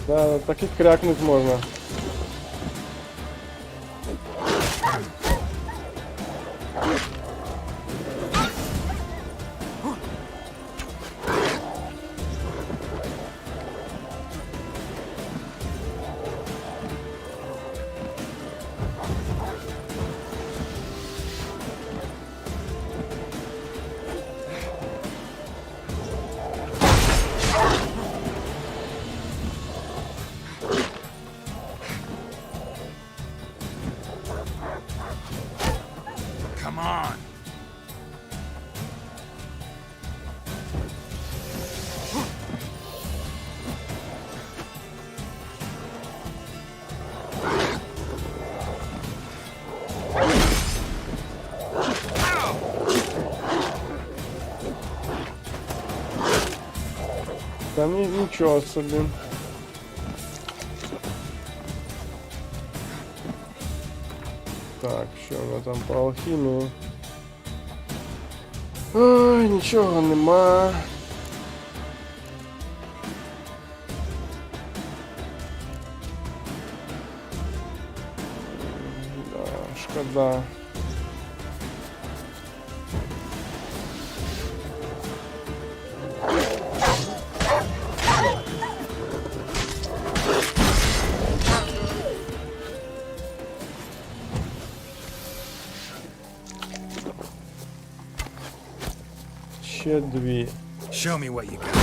Да, так и крякнуть можно. Come on. Та нічого собі. Так, що воно там по алхімії? Ой, нічого нема. Да, шкода. Ще дві. Show me what you got.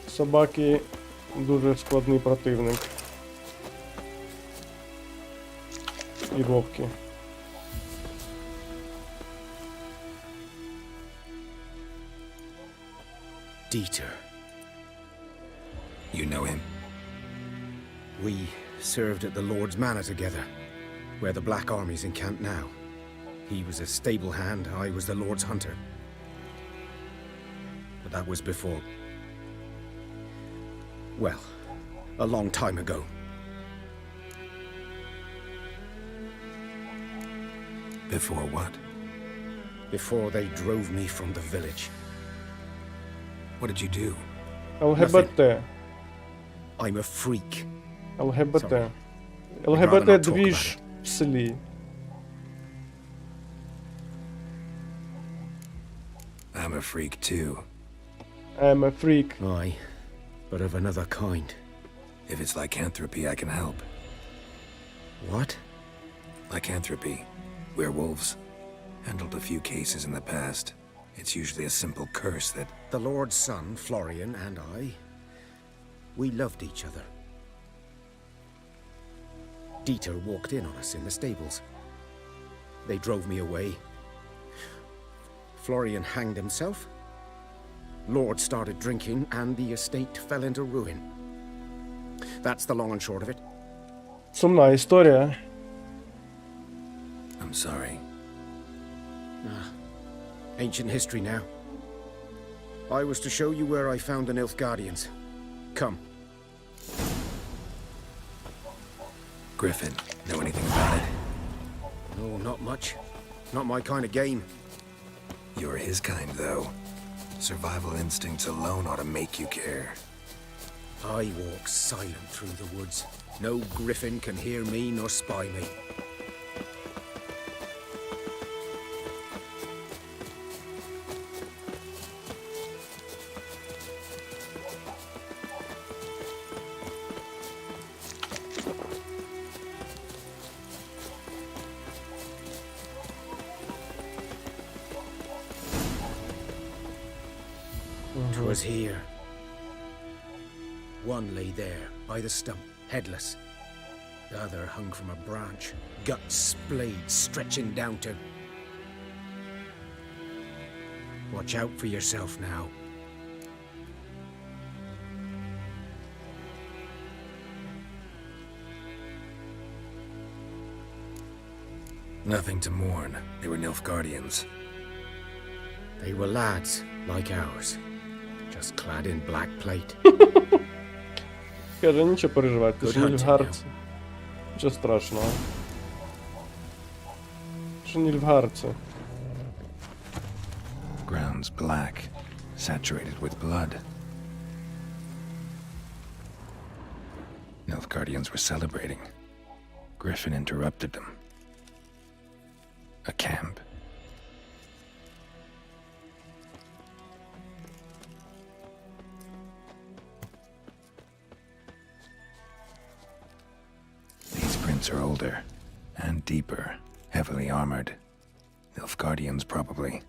Собаки дуже складний противник. І вовки. Dieter. You know him? We served at the Lord's Manor together, where the Black Army's encamped now. He was a stable hand, I was the Lord's hunter. But that was before... well, a long time ago. Before what? Before they drove me from the village. What did you do? ЛГБТ. I'm a freak. ЛГБТ. Sorry. ЛГБТ двіж в селі. I'm a freak too. I'm a freak. Aye, but of another kind. If it's lycanthropy, I can help. What? Lycanthropy. Werewolves. Handled a few cases in the past. It's usually a simple curse that... The Lord's son, Florian, and I, we loved each other. Dieter walked in on us in the stables. They drove me away. Florian hanged himself. Lord started drinking, and the estate fell into ruin. That's the long and short of it. Сумна історія. I'm sorry. Ancient history now. I was to show you where I found the Nilfgaardians. Come. Griffin, know anything about it? No, not much. Not my kind of game. You're his kind, though. Survival instincts alone ought to make you care. I walk silent through the woods. No griffin can hear me nor spy me. Was here. One lay there, by the stump, headless. The other hung from a branch, guts splayed, stretching down to... Watch out for yourself now. Nothing to mourn. They were Nilfgaardians. They were lads, like ours. Just clad in black plate. Каже, нічого переживати, ти ж нільфгаарці. Нічого страшного. Що нільфгаарці? Ground's black, saturated with blood. Nilfgaardians were celebrating. Griffin interrupted them. A camp. These prints are older and deeper, heavily armored. Nilfgaardians, probably.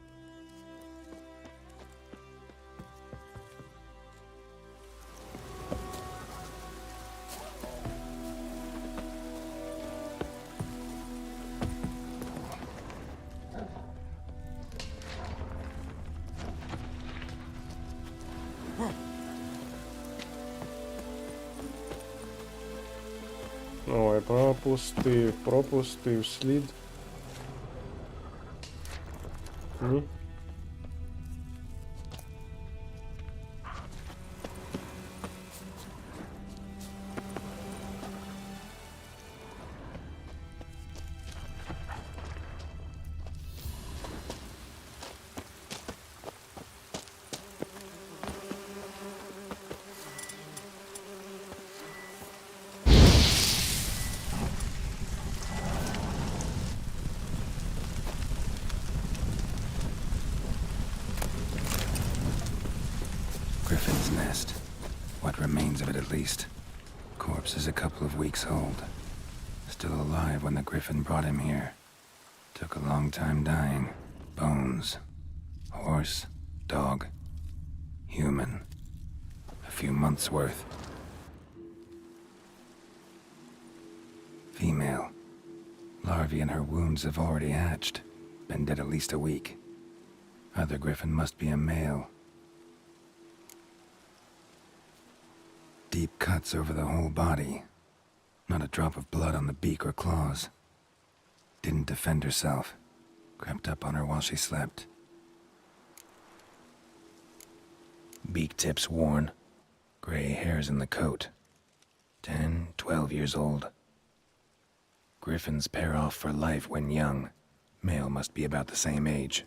Ой, пропустив слід. Ні. Griffin's nest. What remains of it, at least. Corpse is a couple of weeks old. Still alive when the Griffin brought him here. Took a long time dying. Bones. Horse. Dog. Human. A few months' worth. Female. Larvae in her wounds have already hatched. Been dead at least a week. Other Griffin must be a male. Deep cuts over the whole body. Not a drop of blood on the beak or claws. Didn't defend herself. Crept up on her while she slept. Beak tips worn. Gray hairs in the coat. 10, 12 years old. Griffins pair off for life when young. Male must be about the same age.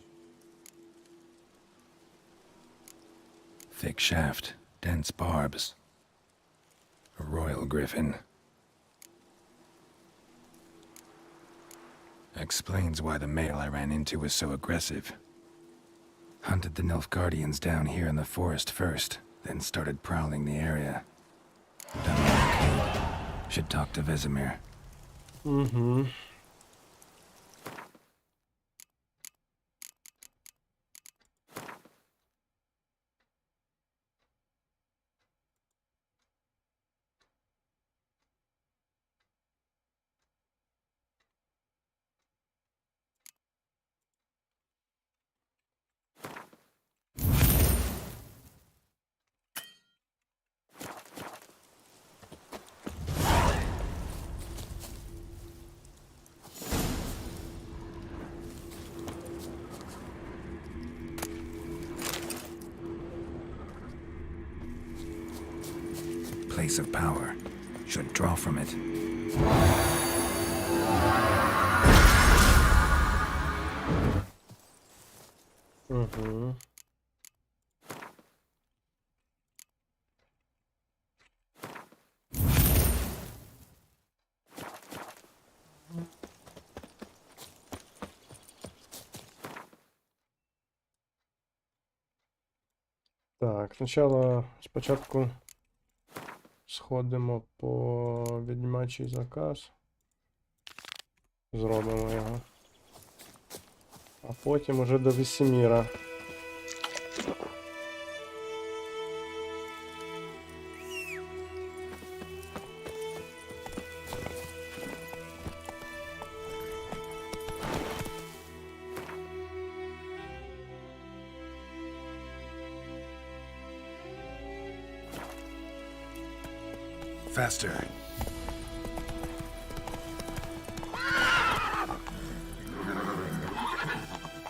Thick shaft, dense barbs. A royal griffin. Explains why the male I ran into was so aggressive. Hunted the Nilfgaardians down here in the forest first, then started prowling the area. Done what I could. Should talk to Vesemir. Mm-hmm. Place of power. Should draw from it. Угу. Так, спочатку сходимо по відьмачий заказ. Зробимо його. А потім уже до Весеміра. Faster.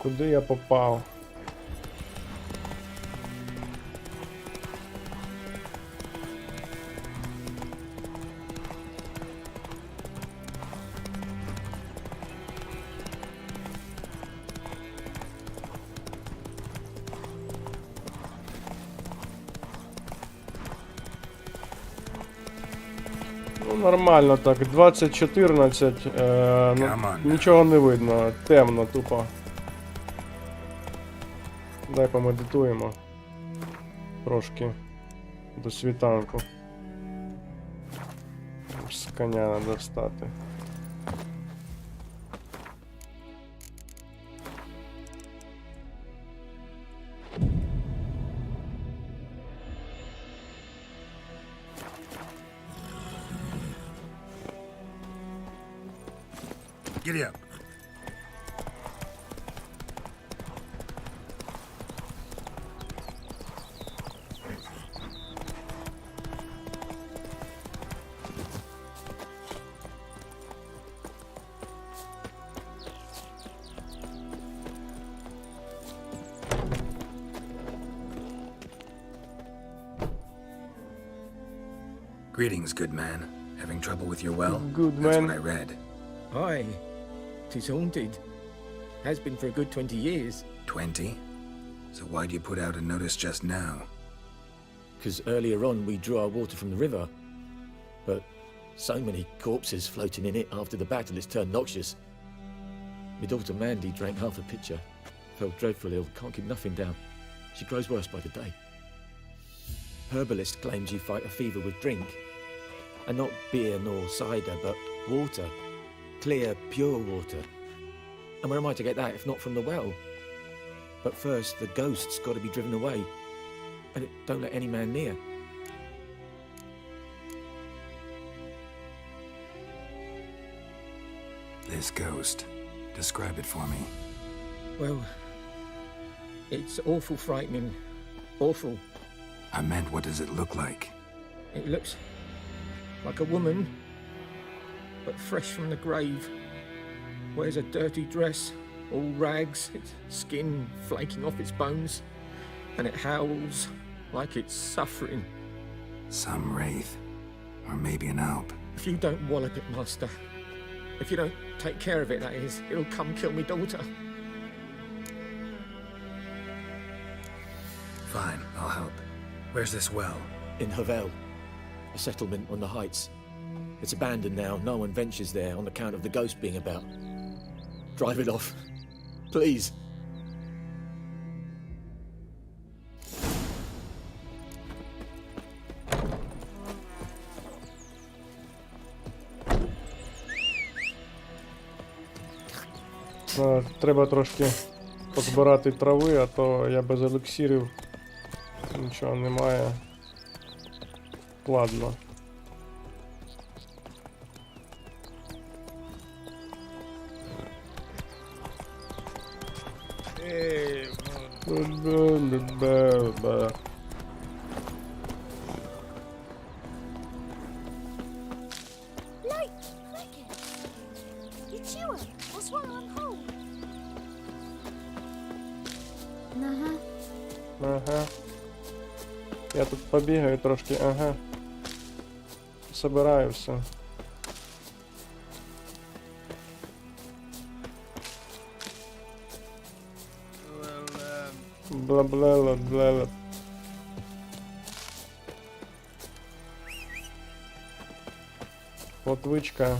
Куди я попав? Ну, нормально так, 20-14, нічого не видно, темно, тупо. Дай помедитуємо. Трошки до світанку. З коня треба встати. Giddy up. Greetings, good man. Having trouble with your well? Good That's man. what I read. Aye. 'Tis haunted. Has been for a good 20 years. 20? So why'd you put out a notice just now? Because earlier on we drew our water from the river. But so many corpses floating in it after the battle it's turned noxious. My daughter Mandy drank half a pitcher. Fell dreadfully ill, can't keep nothing down. She grows worse by the day. Herbalist claims you fight a fever with drink. And not beer nor cider, but water. Clear, pure water. And where am I to get that if not from the well? But first, the ghost's got to be driven away. And it don't let any man near. This ghost. Describe it for me. Well, it's awful frightening. Awful. I meant, what does it look like? It looks like a woman, but fresh from the grave. Wears a dirty dress, all rags, its skin flaking off its bones, and it howls like it's suffering. Some wraith. Or maybe an alp. If you don't wallop it, Master, if you don't take care of it, that is, it'll come kill me daughter. Fine, I'll help. Where's this well? In Havel, a settlement on the heights. It's abandoned now. No one ventures there on account of the ghost being about. Drive it off, please. Треба трошки позбирати трави, а то я без елексірів нічого немає. Ладно. Light, cricket. You chew it or swallow them whole. Ага. Ага. Я тут побігаю трошки, ага. Собираю все. Well, Бла-бла-бла-бла. Плотвичка.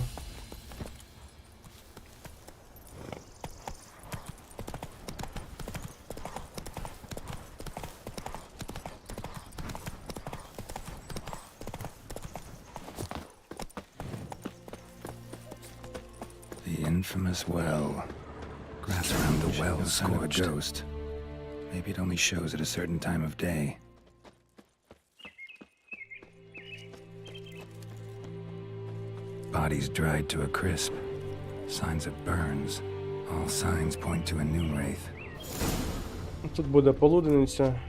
The infamous well. Grass around the well is scorched. Ghost. Maybe it only shows at a certain time of day. Bodies dried to a crisp. Signs of burns. All signs point to a noon wraith. Тут буде полуденниця.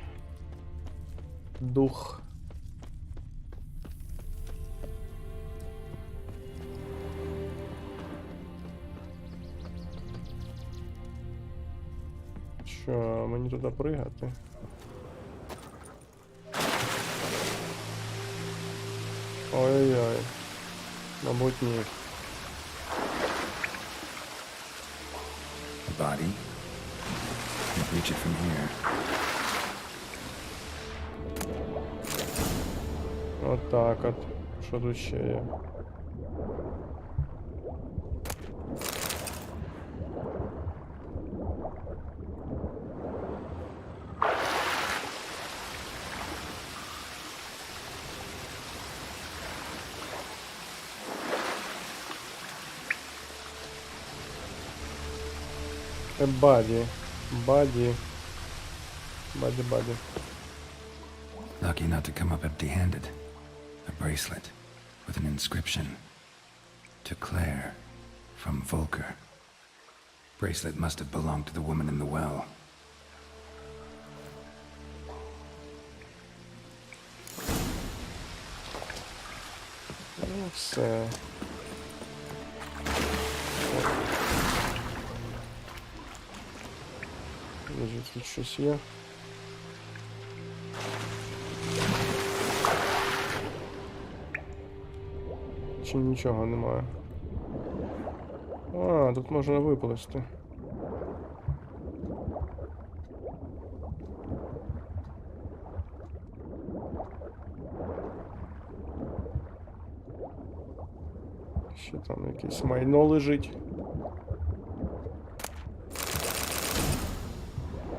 Дух. Що, мені туди пригати? Ой-ой-ой. Мабуть, ні. A body? Can't reach it from here. Отак от. Що тут ще є? Body. Body. Body, body. Lucky not to come up empty-handed. A bracelet with an inscription. To Claire, from Volker. Bracelet must have belonged to the woman in the well. Ну, все. Може, тут щось є? Чи нічого немає? А, тут можна виплисти. Ще там якесь майно лежить.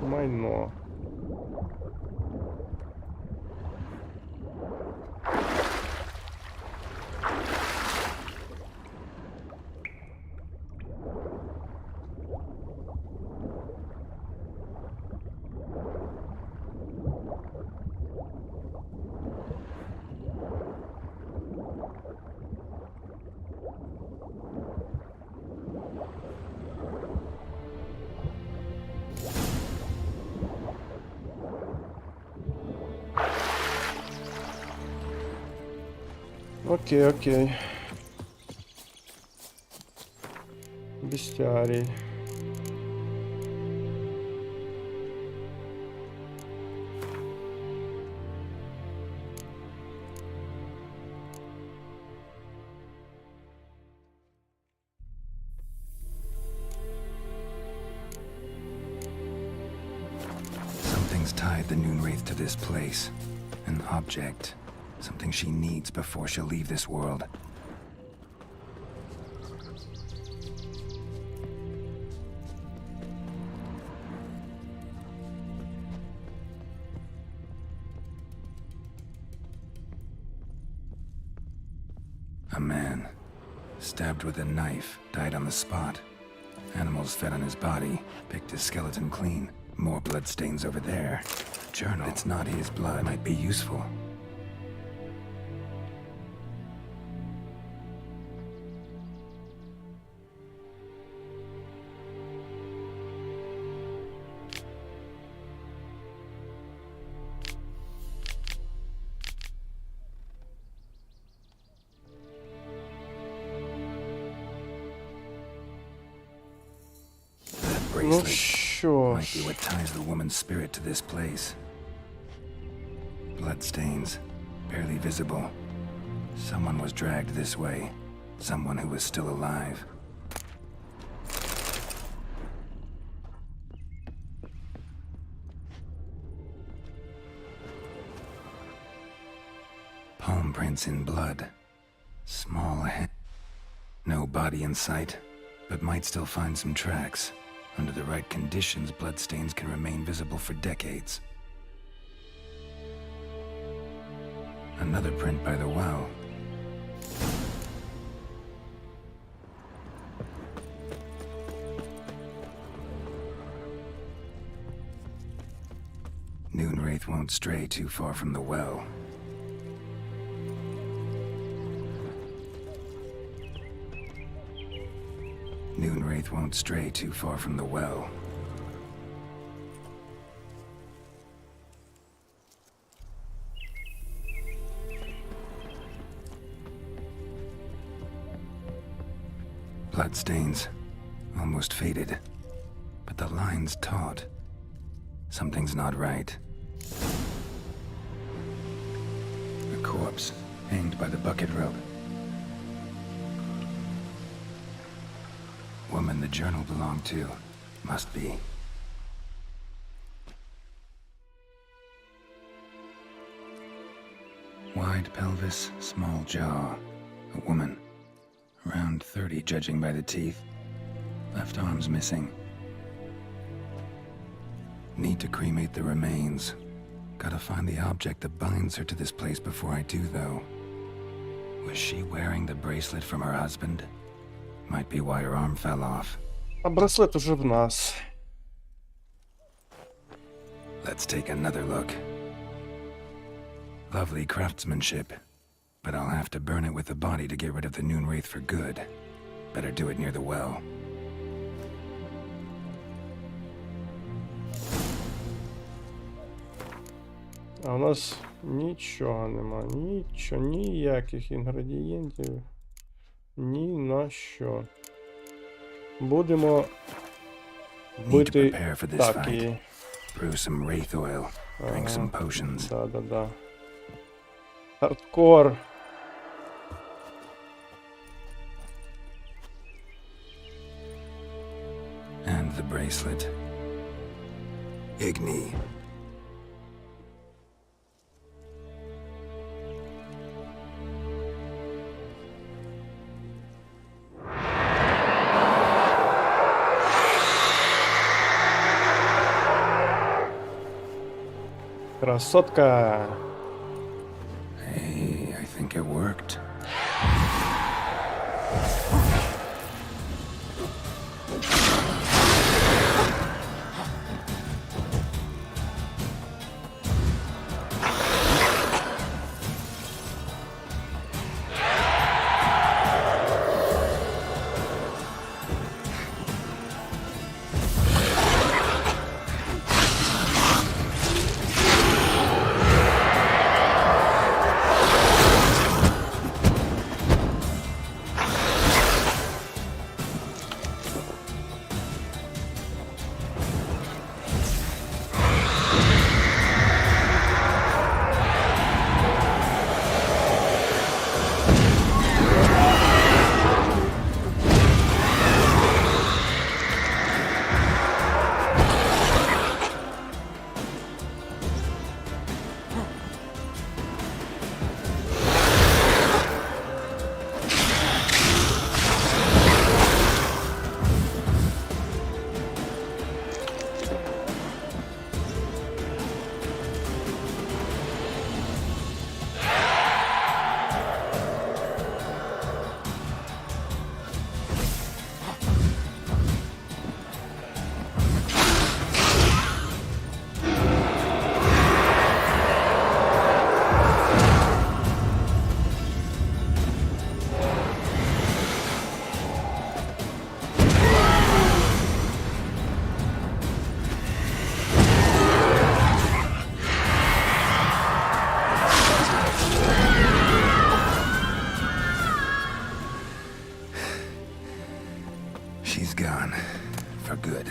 Майно. Окей, окей. Бестиарий. Something's tied the Noon Wraith to this place. An object. Something she needs before she'll leave this world. A man, stabbed with a knife, died on the spot. Animals fed on his body, picked his skeleton clean. More bloodstains over there. Journal. It's not his blood. Might be useful. Ну що Might be what ties the woman's spirit to this place. Bloodstains, barely visible. Someone was dragged this way. Someone who was still alive. palm prints in blood. Small head. No body in sight, but might still find some tracks. Under the right conditions, bloodstains can remain visible for decades. Another print by the well. Noonwraith won't stray too far from the well. Noonwraith won't stray too far from the well. Bloodstains, almost faded, but the line's taut. Something's not right. A corpse, hanged by the bucket rope. Woman the journal belonged to. Must be. Wide pelvis, small jaw. A woman. Around 30, judging by the teeth. Left arm's missing. Need to cremate the remains. Gotta find the object that binds her to this place before I do, though. Was she wearing the bracelet from her husband? Might be why her arm fell off. А браслет уже в нас. Let's take another look. Lovely craftsmanship, but I'll have to burn it with the body to get rid of the Noonwraith for good. Better do it near the well. А у нас нічого нема. Нічого, ніяких інгредієнтів. Ні на що. Будемо бити так і... Brew some wraith oil. Drink some potions. Да. Хардкор. And the bracelet. Igni. Красотка. Hey, I think it worked. She's gone. For good.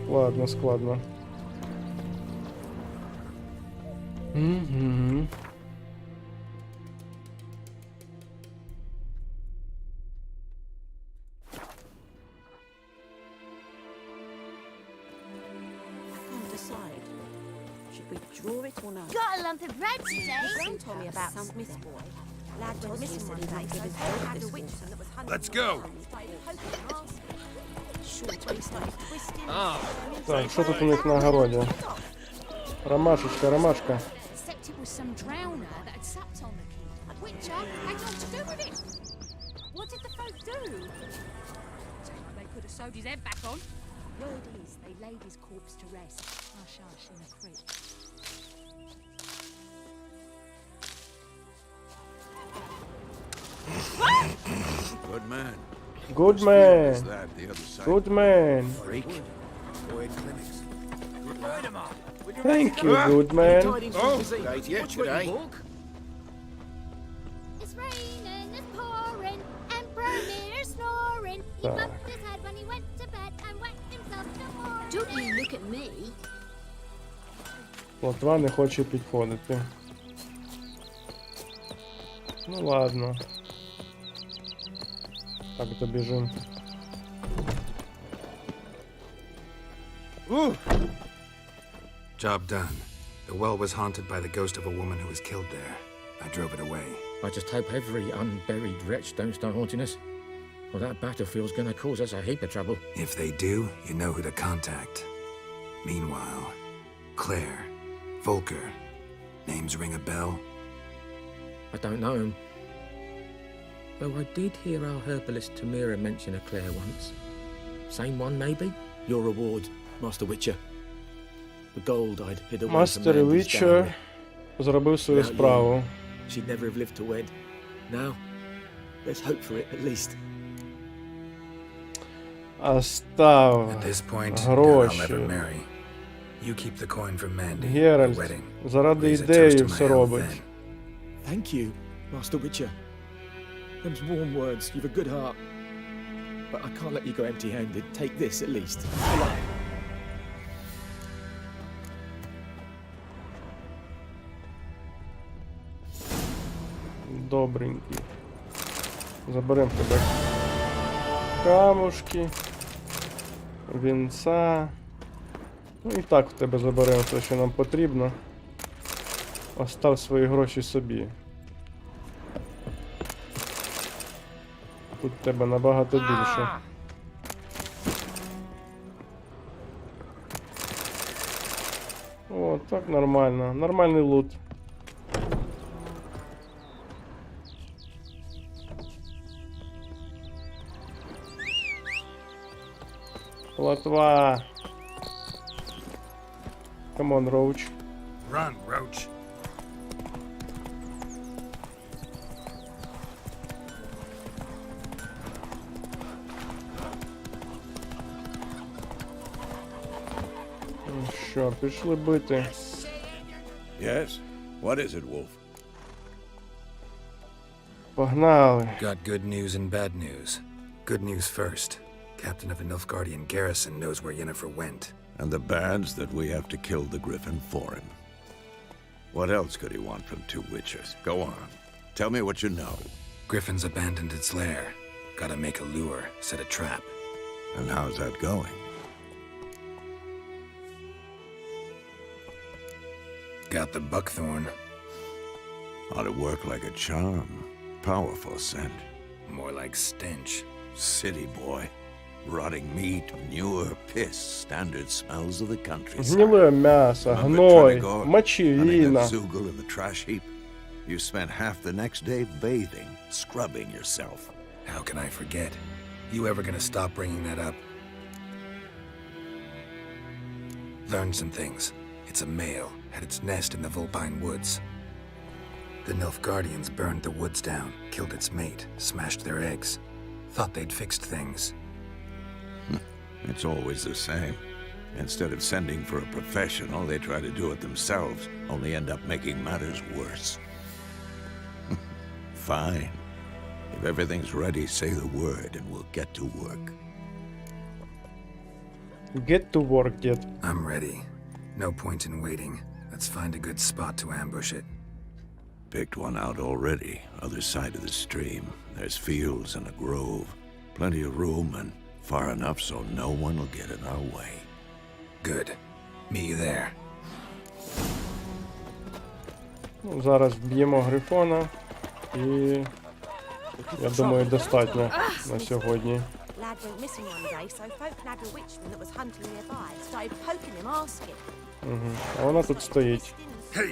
Ладно, складно. Угу. withdraw it or no? Got a lump of bread today. Gran told me about Smith boy. Lad went missing one day, so Ted had a witch that was hunting. Let's go. Started poking him asking. Short when he started twisting. Так, що тут у них на огороді? Ромашечка, ромашка. Except it was some drowner that had supped on the kid. Witcher had nothing to do with it. What did the folk do? Sounds like they could have sewed his head back on. Word is, they laid his corpse to rest. Hush hush in a crypt. Good man. Good Whose man. field is that, the other side? Good man. Freak. Boyd Clinics. Thank you, good man. Oh, right, yeah, today. It's raining, it's pouring, and Bromir's snoring. He Так. bumped his head when he went to bed and wet himself to morning. Don't you look at me. Плотва не хоче підходити. Ну ладно. Так, добіжим. Job done. The well was haunted by the ghost of a woman who was killed there. I drove it away. I just hope every unburied wretch don't start haunting us. Well, that battlefield's gonna cause us a heap of trouble. If they do, you know who to contact. Meanwhile, Claire, Volker, names ring a bell? I don't know him. Though I did hear our herbalist Tamira mention a Claire once. Same one, maybe? Your reward, Master Witcher. The gold I'd hid away from Мастер Mandy's Вітчер dowry. зробив свою Without you, справу. She'd never have lived to wed. Now, let's hope for it at least. Остав At this point, I'll never гроші. marry. You keep the coin from Mandy. Геральт The wedding. заради Raise a toast ідеї to my все health робить. then. Thank you, Master Witcher. Them's warm words. You've a good heart. But I can't let you go empty-handed. Take this at least. For luck. Добренький. Заберемо в тебе камушки, вінца. Ну і так в тебе заберемо все, що нам потрібно. Остав свої гроші собі. Тут в тебе набагато більше. О, так нормально. Нормальний лут. Плотва. Come on, Roach. Run, Roach. Ну що, пішли бити. Yes? What is it, Wolf? Погнали. Got good news and bad news. Good news first. Captain of the Nilfgaardian garrison knows where Yennefer went. And the bad's that we have to kill the Griffin for him. What else could he want from two witchers? Go on. Tell me what you know. Griffin's abandoned its lair. Gotta make a lure, set a trap. And how's that going? Got the buckthorn. Ought to work like a charm. Powerful scent. More like stench. City boy. Rotting meat, manure, piss, standard smells of the countryside. Гниле м'ясо, гной, мочевина. Zoogle in the trash heap. You spent half the next day bathing, scrubbing yourself. How can I forget? You ever gonna stop bringing that up? Learned some things. It's a male, had its nest in the Vulpine Woods. The Nilfgaardians burned the woods down, killed its mate, smashed their eggs. Thought they'd fixed things. It's always the same. Instead of sending for a professional, they try to do it themselves, only end up making matters worse. Fine. If everything's ready, say the word and we'll get to work. Get to work, kid. I'm ready. No point in waiting. Let's find a good spot to ambush it. Picked one out already, other side of the stream. There's fields and a grove. Plenty of room and far enough so no one will get in our way. Good. Meet you there. Ну, зараз б'ємо грифона і я думаю достатньо на сьогодні. Lad went missing one day, so folk nabbed a witchman that was hunting nearby. Started poking him, asking. Угу. А вона тут стоїть. Wham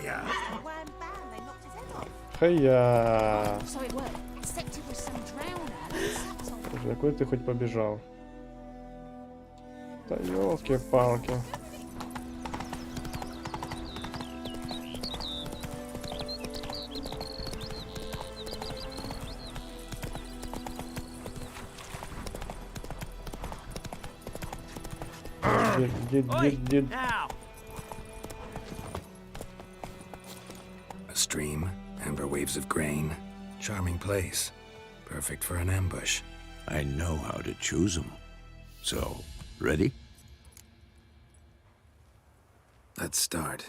bam, they knocked his head off. Хай-я. So it worked. Except it was some drowner that sat on Боже, куди ти хоч побіжав? Та йолки-палки. Дід. A stream, amber waves of grain. Charming place. Perfect for an ambush. I know how to choose them. So, ready? Let's start.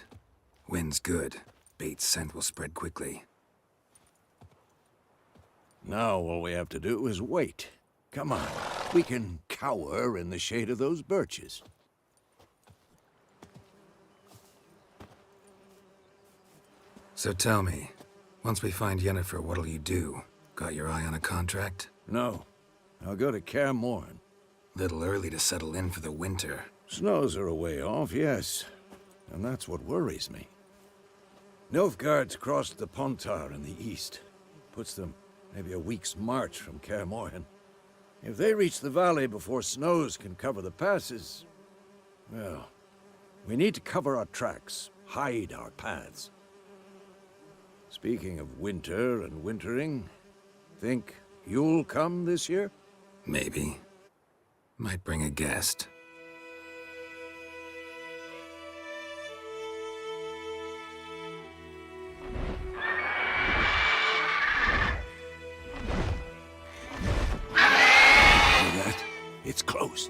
Wind's good. Bait's scent will spread quickly. Now all we have to do is wait. Come on. We can cower in the shade of those birches. So tell me, once we find Yennefer, what'll you do? Got your eye on a contract? No. I'll go to Kaer Morhen. Little early to settle in for the winter. Snows are a way off, yes. And that's what worries me. Nilfgaard's crossed the Pontar in the east. Puts them maybe a week's march from Kaer Morhen. If they reach the valley before snows can cover the passes, well, we need to cover our tracks, hide our paths. Speaking of winter and wintering, think you'll come this year? Maybe. Might bring a guest. See that? It's close.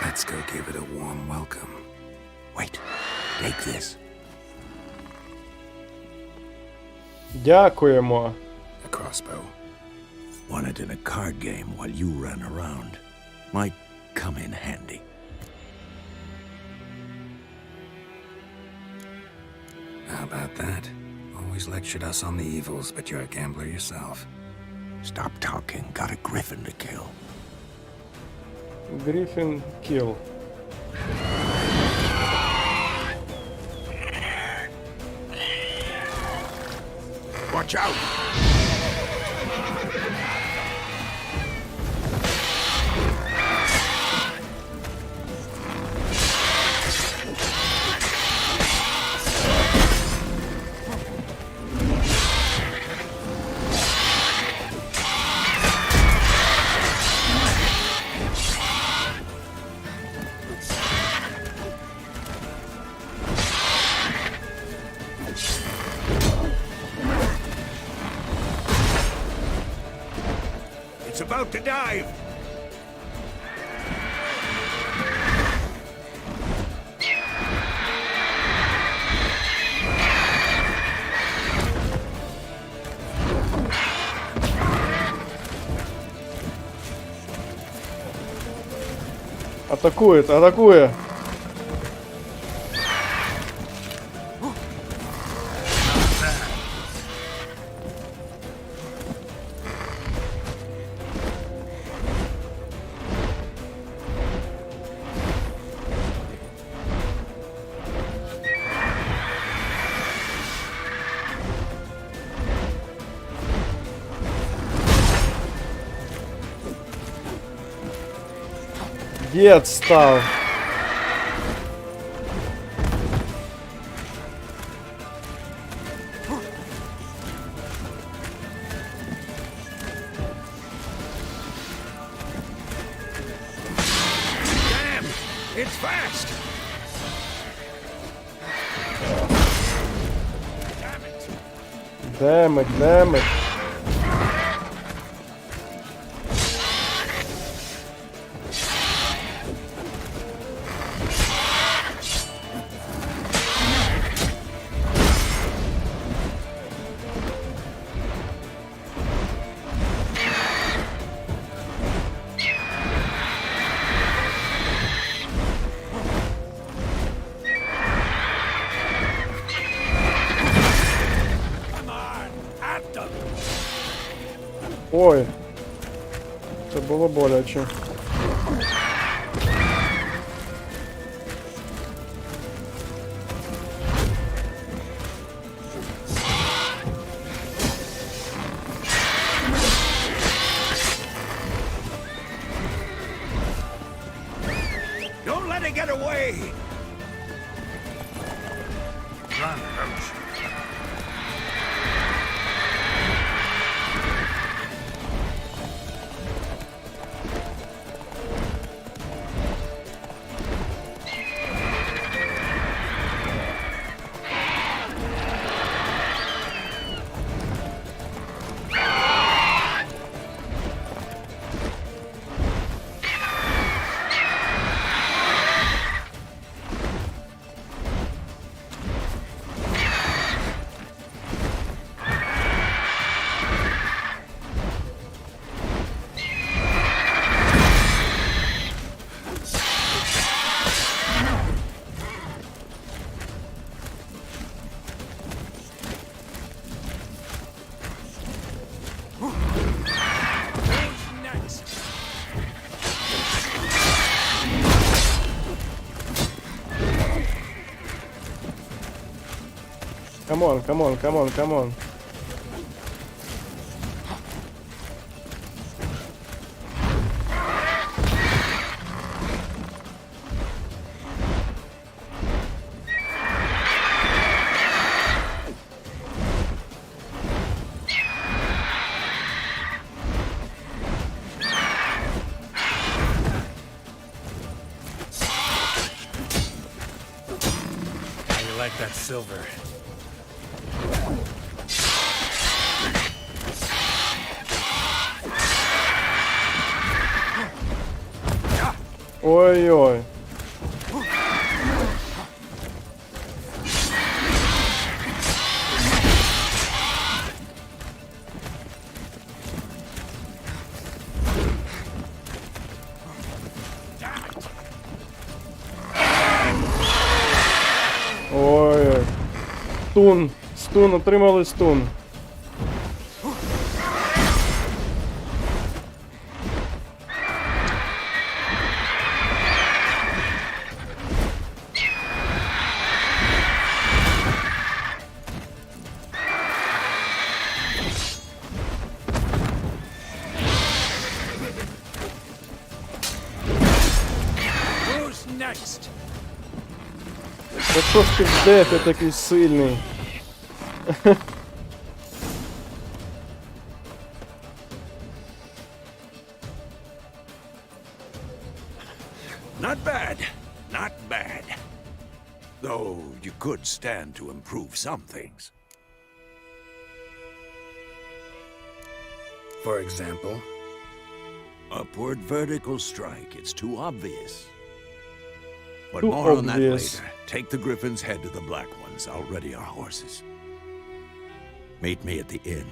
Let's go give it a warm welcome. Wait, take this. Дякуємо. A crossbow. Won it in a card game while you ran around. Might come in handy. How about that? Always lectured us on the evils, but you're a gambler yourself. Stop talking. Got a griffin to kill. Griffin kill. Watch out! It's about to dive! Атакует, атакует. Дед стал. Damn! It's fast! Damn it, damn it. Ой. Це було боляче. Don't let it get away! Run, Roach. Come on, come on, come on, come on. How you like that silver? Ой-ой. Ой. Стун. Стун, отримали стун. Who's next? Та що ж ти в дефі такий сильний? Not bad. Not bad. Though you could stand to improve some things. For example? Upward vertical strike. It's too obvious. But Too more on that obvious. later. Take the Griffin's head to the Black Ones. I'll ready our horses. Meet me at the inn.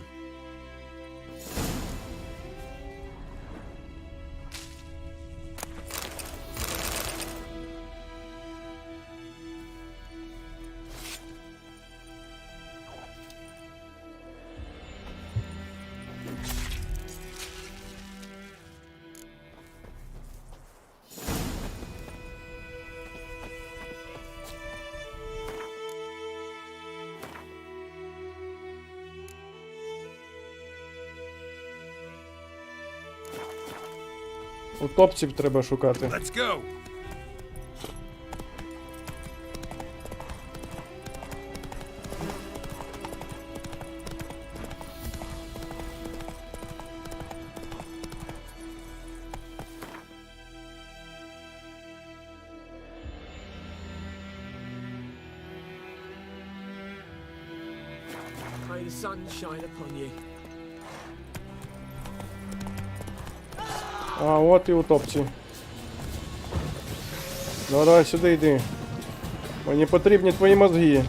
Утопців треба шукати. Let's go! May the sun shine upon you. А, от і утопці. Давай сюди йди. Мені потрібні твої мозги.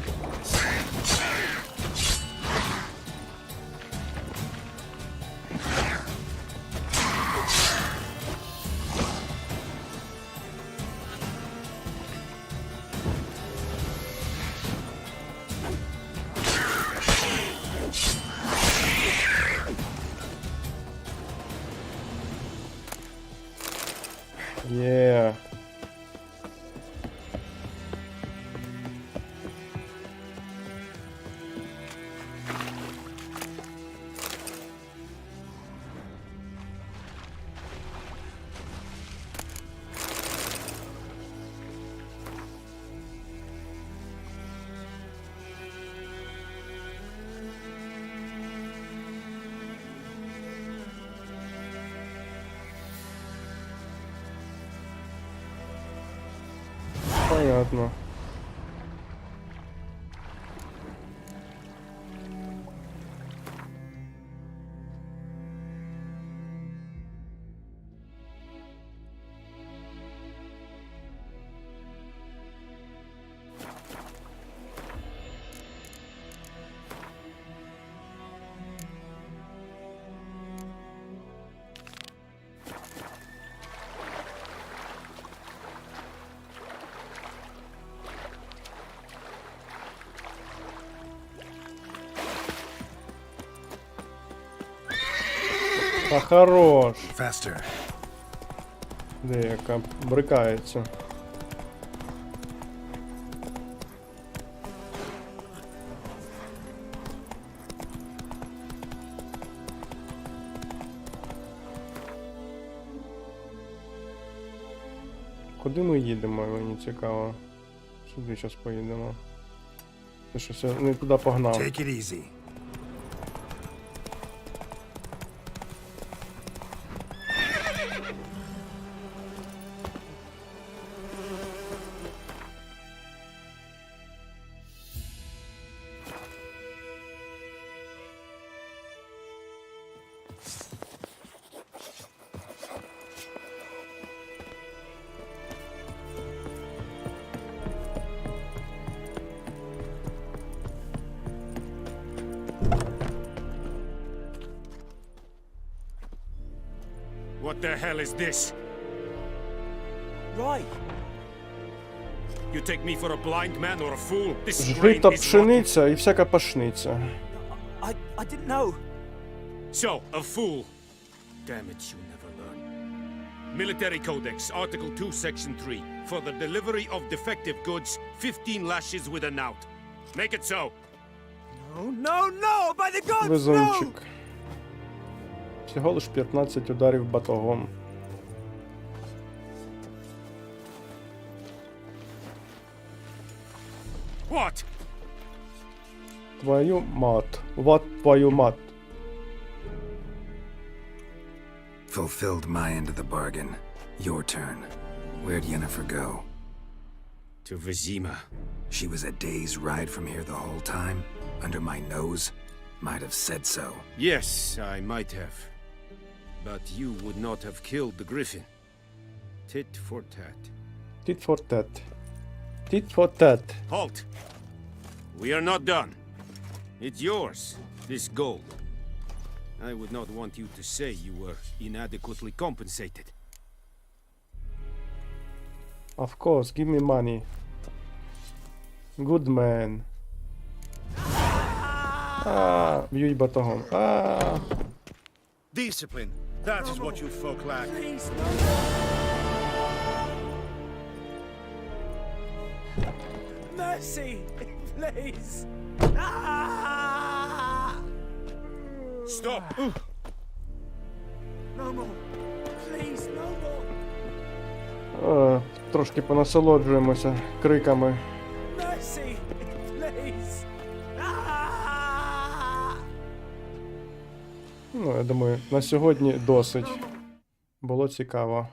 Є. Понятно. Та хорош. Faster. Де яка брикається. Куди ми їдемо, мені цікаво. Сюди зараз поїдемо. Ти щось я не туди погнав. Take it easy. What the hell is this? Right. You take me for a blind man or a fool? This grain Жита, is rotten. пшениця і всяка пашниця. I didn't know. So, a fool. Damn it, you never learn. Military Codex, Article 2, Section 3. For the delivery of defective goods, 15 lashes with a knout. Make it so. No, by the gods, no! Везунчик. Всього лиш 15 ударів батогом. What? Твою мат. Вот твою мат. Fulfilled my end of the bargain. Your turn. Where'd Yennefer go? To Vizima. She was a day's ride from here the whole time? Under my nose? Might have said so. Yes, I might have. But you would not have killed the griffin. Tit for tat. Tit for tat. Tit for tat. Halt! We are not done. It's yours, this gold. I would not want you to say you were inadequately compensated. Of course, give me money. Good man. Б'ють батогом. Discipline. That is what you folk lack. Mercy, please. Stop! No more. Please, no more. Трошки понасолоджуємося криками. Mercy, please. Ну, я думаю, на сьогодні досить. Було цікаво.